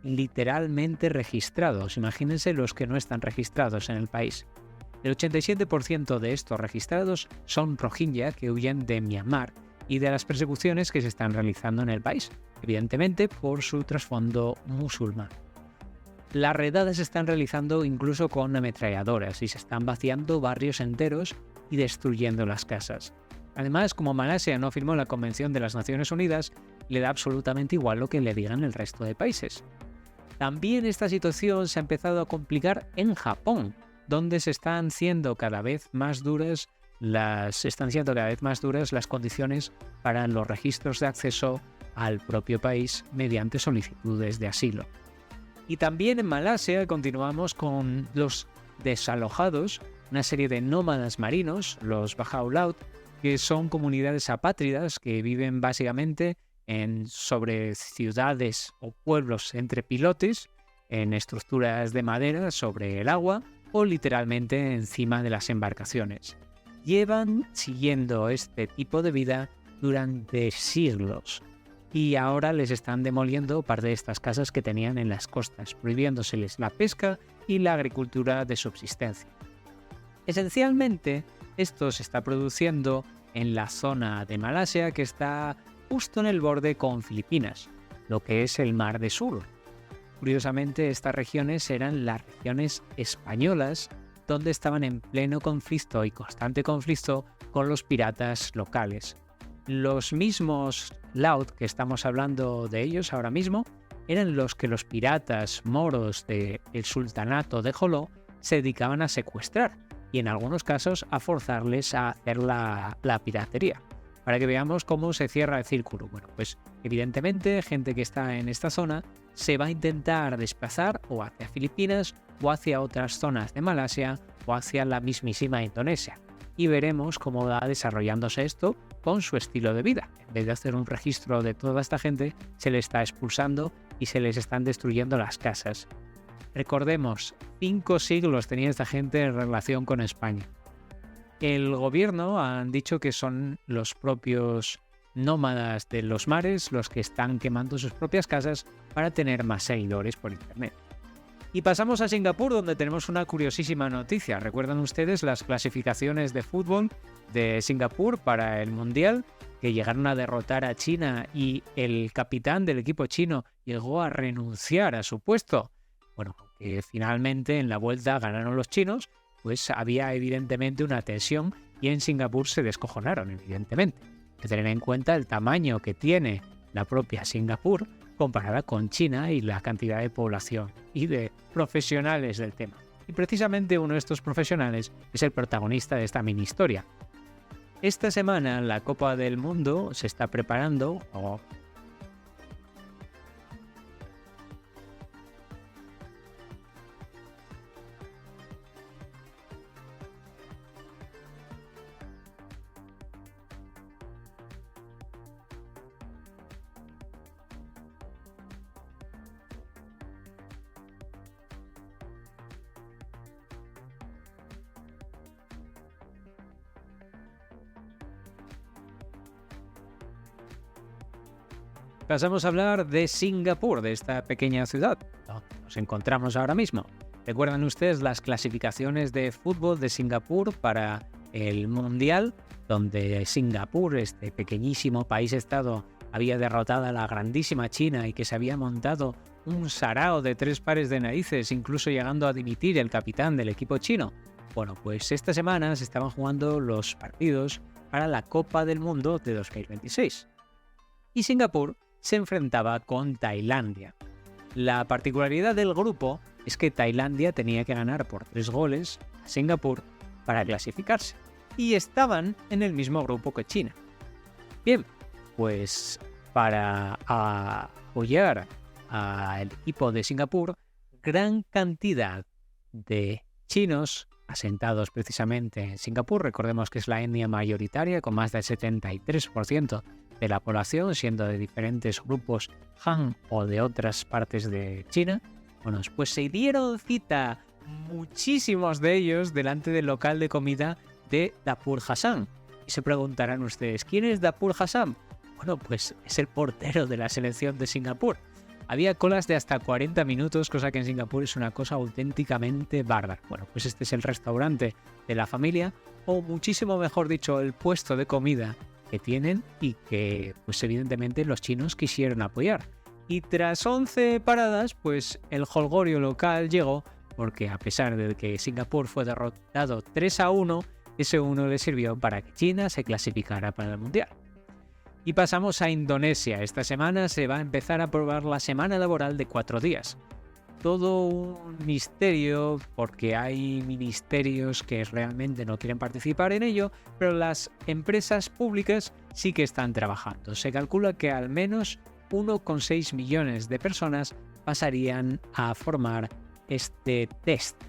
literalmente registrados. Imagínense los que no están registrados en el país. El 87% de estos registrados son rohingya que huyen de Myanmar y de las persecuciones que se están realizando en el país, evidentemente por su trasfondo musulmán. Las redadas se están realizando incluso con ametralladoras y se están vaciando barrios enteros y destruyendo las casas. Además, como Malasia no firmó la Convención de las Naciones Unidas, le da absolutamente igual lo que le digan el resto de países. También esta situación se ha empezado a complicar en Japón, donde se están siendo cada vez más duras las condiciones para los registros de acceso al propio país mediante solicitudes de asilo. Y también en Malasia continuamos con los desalojados, una serie de nómadas marinos, los Bajau Laut, que son comunidades apátridas que viven básicamente sobre ciudades o pueblos entre pilotes, en estructuras de madera sobre el agua o literalmente encima de las embarcaciones. Llevan siguiendo este tipo de vida durante siglos y ahora les están demoliendo parte de estas casas que tenían en las costas, prohibiéndoseles la pesca y la agricultura de subsistencia. Esencialmente, esto se está produciendo en la zona de Malasia que está justo en el borde con Filipinas, lo que es el Mar de Sur. Curiosamente, estas regiones eran las regiones españolas donde estaban en pleno conflicto y constante conflicto con los piratas locales. Los mismos Laut que estamos hablando de ellos ahora mismo eran los que los piratas moros del sultanato de Joló se dedicaban a secuestrar y en algunos casos a forzarles a hacer la piratería. Para que veamos cómo se cierra el círculo. Bueno, pues evidentemente gente que está en esta zona se va a intentar desplazar o hacia Filipinas o hacia otras zonas de Malasia o hacia la mismísima Indonesia. Y veremos cómo va desarrollándose esto con su estilo de vida. En vez de hacer un registro de toda esta gente, se les está expulsando y se les están destruyendo las casas. Recordemos, 5 siglos tenía esta gente en relación con España. El gobierno han dicho que son los propios nómadas de los mares los que están quemando sus propias casas para tener más seguidores por internet. Y pasamos a Singapur, donde tenemos una curiosísima noticia. ¿Recuerdan ustedes las clasificaciones de fútbol de Singapur para el Mundial? Que llegaron a derrotar a China y el capitán del equipo chino llegó a renunciar a su puesto. Bueno, que finalmente en la vuelta ganaron los chinos, pues había evidentemente una tensión y en Singapur se descojonaron, evidentemente. Hay que tener en cuenta el tamaño que tiene la propia Singapur comparada con China y la cantidad de población y de profesionales del tema. Y precisamente uno de estos profesionales es el protagonista de esta mini historia. Esta semana la Copa del Mundo se está preparando, pasamos a hablar de Singapur, de esta pequeña ciudad donde nos encontramos ahora mismo. ¿Recuerdan ustedes las clasificaciones de fútbol de Singapur para el Mundial? Donde Singapur, este pequeñísimo país-estado, había derrotado a la grandísima China y que se había montado un sarao de 3 pares de narices, incluso llegando a dimitir el capitán del equipo chino. Bueno, pues esta semana se estaban jugando los partidos para la Copa del Mundo de 2026. Y Singapur se enfrentaba con Tailandia. La particularidad del grupo es que Tailandia tenía que ganar por 3 goles a Singapur para clasificarse. Y estaban en el mismo grupo que China. Bien, pues para apoyar al equipo de Singapur, gran cantidad de chinos asentados precisamente en Singapur, recordemos que es la etnia mayoritaria con más del 73% de la población, siendo de diferentes grupos Han o de otras partes de China, bueno, pues se dieron cita muchísimos de ellos delante del local de comida de Dapur Hassan. Y se preguntarán ustedes, ¿quién es Dapur Hassan? Bueno, pues es el portero de la selección de Singapur. Había colas de hasta 40 minutos, cosa que en Singapur es una cosa auténticamente bárbara. Bueno, pues este es el restaurante de la familia, o muchísimo mejor dicho, el puesto de comida que tienen y que pues evidentemente los chinos quisieron apoyar. Y tras 11 paradas, pues el jolgorio local llegó porque a pesar de que Singapur fue derrotado 3-1, ese 1 le sirvió para que China se clasificara para el Mundial. Y pasamos a Indonesia. Esta semana se va a empezar a probar la semana laboral de 4 días. Todo un misterio porque hay ministerios que realmente no quieren participar en ello, pero las empresas públicas sí que están trabajando. Se calcula que al menos 1,6 millones de personas pasarían a formar este test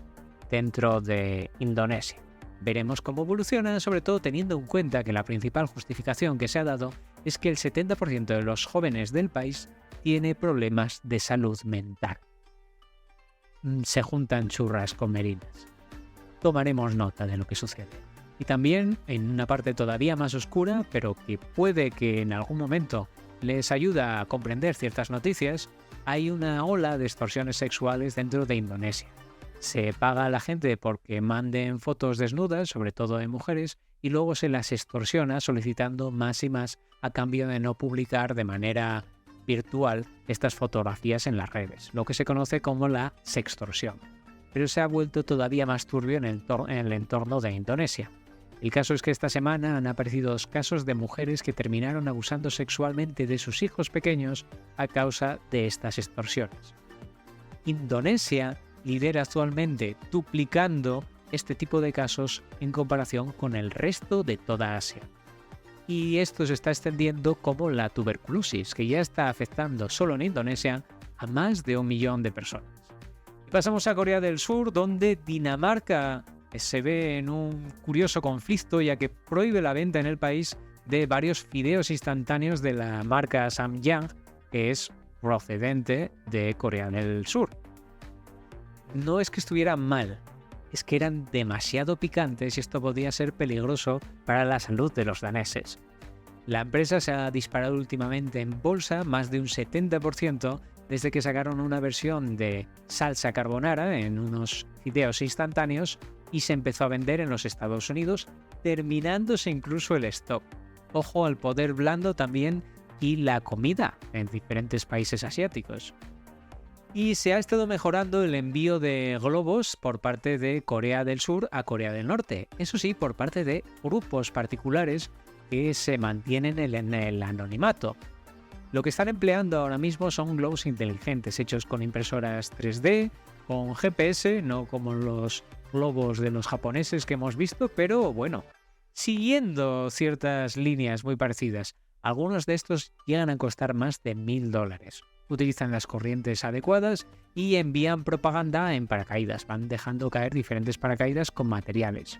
dentro de Indonesia. Veremos cómo evoluciona, sobre todo teniendo en cuenta que la principal justificación que se ha dado es que el 70% de los jóvenes del país tiene problemas de salud mental. Se juntan churras con merinas. Tomaremos nota de lo que sucede. Y también, en una parte todavía más oscura, pero que puede que en algún momento les ayuda a comprender ciertas noticias, hay una ola de extorsiones sexuales dentro de Indonesia. Se paga a la gente porque manden fotos desnudas, sobre todo de mujeres, y luego se las extorsiona solicitando más y más a cambio de no publicar de manera virtual estas fotografías en las redes, lo que se conoce como la sextorsión. Pero se ha vuelto todavía más turbio en el entorno de Indonesia. El caso es que esta semana han aparecido 2 casos de mujeres que terminaron abusando sexualmente de sus hijos pequeños a causa de estas extorsiones. Indonesia lidera actualmente duplicando este tipo de casos en comparación con el resto de toda Asia. Y esto se está extendiendo como la tuberculosis, que ya está afectando solo en Indonesia a más de 1 millón de personas. Y pasamos a Corea del Sur, donde Dinamarca se ve en un curioso conflicto, ya que prohíbe la venta en el país de varios fideos instantáneos de la marca Samyang, que es procedente de Corea del Sur. No es que estuvieran mal, es que eran demasiado picantes y esto podía ser peligroso para la salud de los daneses. La empresa se ha disparado últimamente en bolsa más de un 70% desde que sacaron una versión de salsa carbonara en unos fideos instantáneos y se empezó a vender en los Estados Unidos, terminándose incluso el stock. Ojo al poder blando también y la comida en diferentes países asiáticos. Y se ha estado mejorando el envío de globos por parte de Corea del Sur a Corea del Norte. Eso sí, por parte de grupos particulares que se mantienen en el anonimato. Lo que están empleando ahora mismo son globos inteligentes hechos con impresoras 3D, con GPS, no como los globos de los japoneses que hemos visto, pero bueno, siguiendo ciertas líneas muy parecidas. Algunos de estos llegan a costar más de $1.000. Utilizan las corrientes adecuadas y envían propaganda en paracaídas. Van dejando caer diferentes paracaídas con materiales.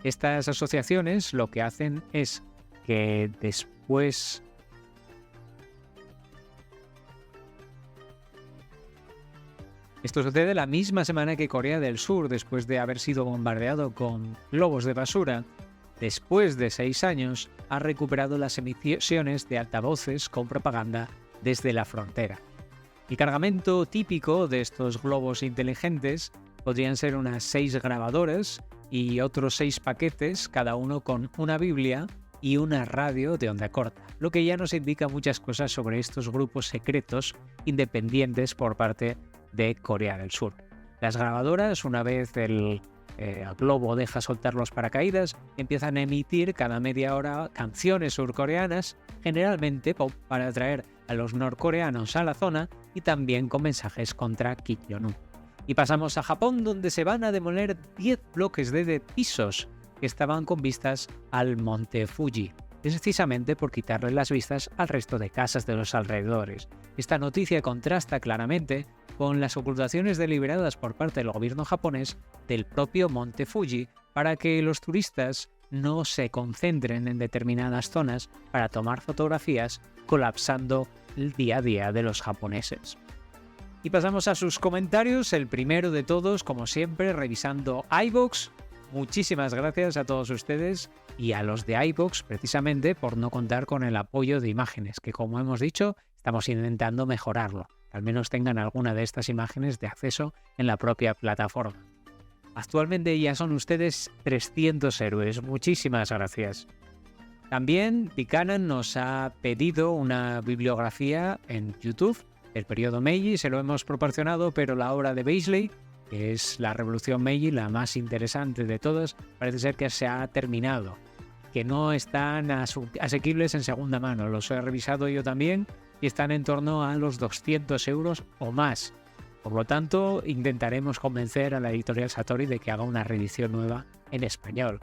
Estas asociaciones lo que hacen es que después... Esto sucede la misma semana que Corea del Sur, después de haber sido bombardeado con globos de basura. Después de 6 años, ha recuperado las emisiones de altavoces con propaganda desde la frontera. El cargamento típico de estos globos inteligentes podrían ser unas 6 grabadoras y otros 6 paquetes, cada uno con una Biblia y una radio de onda corta, lo que ya nos indica muchas cosas sobre estos grupos secretos independientes por parte de Corea del Sur. Las grabadoras, una vez el globo deja soltar los paracaídas, empiezan a emitir cada media hora canciones surcoreanas, generalmente pop, para atraer a los norcoreanos a la zona y también con mensajes contra Kim Jong-un. Y pasamos a Japón, donde se van a demoler 10 bloques de pisos que estaban con vistas al monte Fuji, precisamente por quitarle las vistas al resto de casas de los alrededores. Esta noticia contrasta claramente con las ocultaciones deliberadas por parte del gobierno japonés del propio monte Fuji para que los turistas no se concentren en determinadas zonas para tomar fotografías, colapsando el día a día de los japoneses. Y pasamos a sus comentarios, el primero de todos, como siempre, revisando iVoox. Muchísimas gracias a todos ustedes y a los de iVoox precisamente por no contar con el apoyo de imágenes, que como hemos dicho, estamos intentando mejorarlo. Al menos tengan alguna de estas imágenes de acceso en la propia plataforma. Actualmente ya son ustedes 300 héroes. Muchísimas gracias. También Buchanan nos ha pedido una bibliografía en YouTube del periodo Meiji, se lo hemos proporcionado, pero la obra de Beazley, que es la Revolución Meiji, la más interesante de todas, parece ser que se ha terminado, que no están asequibles en segunda mano. Los he revisado yo también y están en torno a los 200 euros o más. Por lo tanto, intentaremos convencer a la editorial Satori de que haga una reedición nueva en español.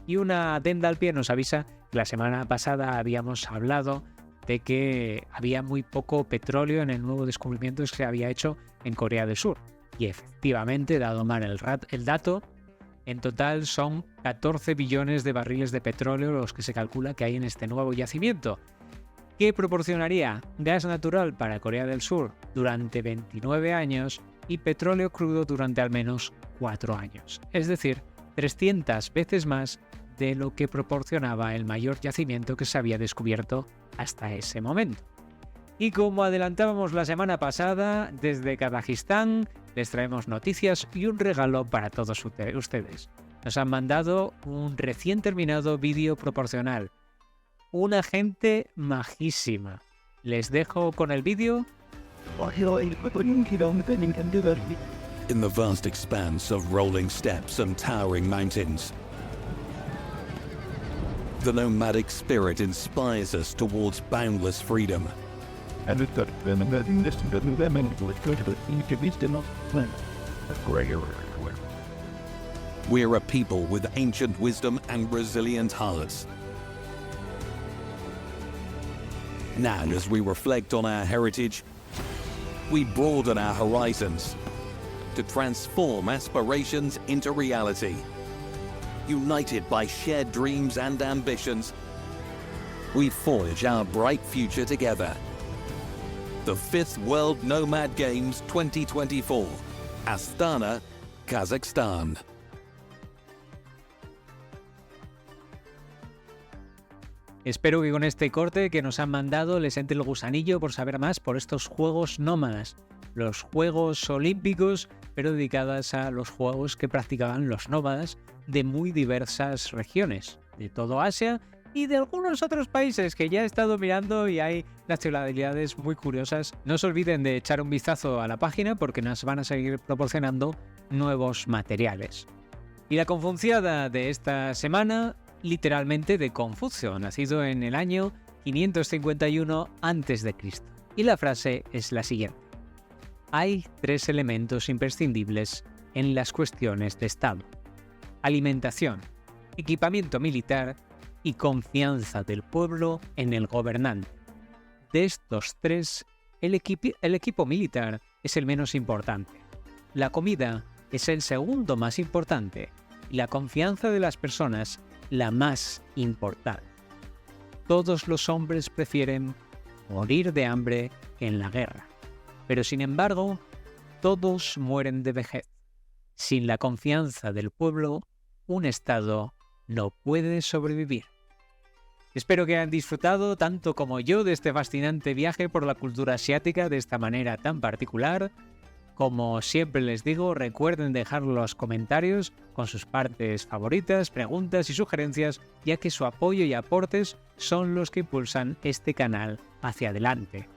Y una adenda al pie nos avisa que la semana pasada habíamos hablado de que había muy poco petróleo en el nuevo descubrimiento que se había hecho en Corea del Sur. Y efectivamente, dado mal el dato, en total son 14 billones de barriles de petróleo los que se calcula que hay en este nuevo yacimiento, que proporcionaría gas natural para Corea del Sur durante 29 años y petróleo crudo durante al menos 4 años. Es decir, 300 veces más de lo que proporcionaba el mayor yacimiento que se había descubierto hasta ese momento. Y como adelantábamos la semana pasada, desde Kazajistán les traemos noticias y un regalo para todos ustedes. Nos han mandado un recién terminado vídeo proporcional. Una gente majísima. Les dejo con el vídeo. In the vast expanse of rolling steppes and towering mountains, the nomadic spirit inspires us towards boundless freedom. We're a people with ancient wisdom and resilient hearts. Now, as we reflect on our heritage, we broaden our horizons to transform aspirations into reality. United by shared dreams and ambitions, we forge our bright future together. The 5th World Nomad Games 2024, Astana, Kazakhstan. Espero que con este corte que nos han mandado les entre el gusanillo por saber más por estos Juegos Nómadas, los Juegos Olímpicos, pero dedicadas a los juegos que practicaban los nómadas de muy diversas regiones, de todo Asia y de algunos otros países que ya he estado mirando y hay nacionalidades muy curiosas. No se olviden de echar un vistazo a la página porque nos van a seguir proporcionando nuevos materiales. Y la confuciada de esta semana, literalmente de Confucio, nacido en el año 551 a.C. Y la frase es la siguiente. Hay 3 elementos imprescindibles en las cuestiones de Estado: alimentación, equipamiento militar y confianza del pueblo en el gobernante. De estos 3, el equipo militar es el menos importante. La comida es el segundo más importante y la confianza de las personas la más importante. Todos los hombres prefieren morir de hambre que en la guerra, pero sin embargo, todos mueren de vejez. Sin la confianza del pueblo, un Estado no puede sobrevivir. Espero que hayan disfrutado tanto como yo de este fascinante viaje por la cultura asiática de esta manera tan particular. Como siempre les digo, recuerden dejar los comentarios con sus partes favoritas, preguntas y sugerencias, ya que su apoyo y aportes son los que impulsan este canal hacia adelante.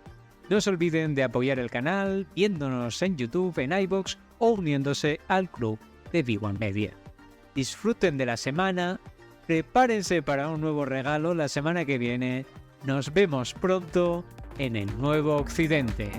No se olviden de apoyar el canal viéndonos en YouTube, en iVoox o uniéndose al club de V1 Media. Disfruten de la semana, prepárense para un nuevo regalo la semana que viene. Nos vemos pronto en el Nuevo Occidente.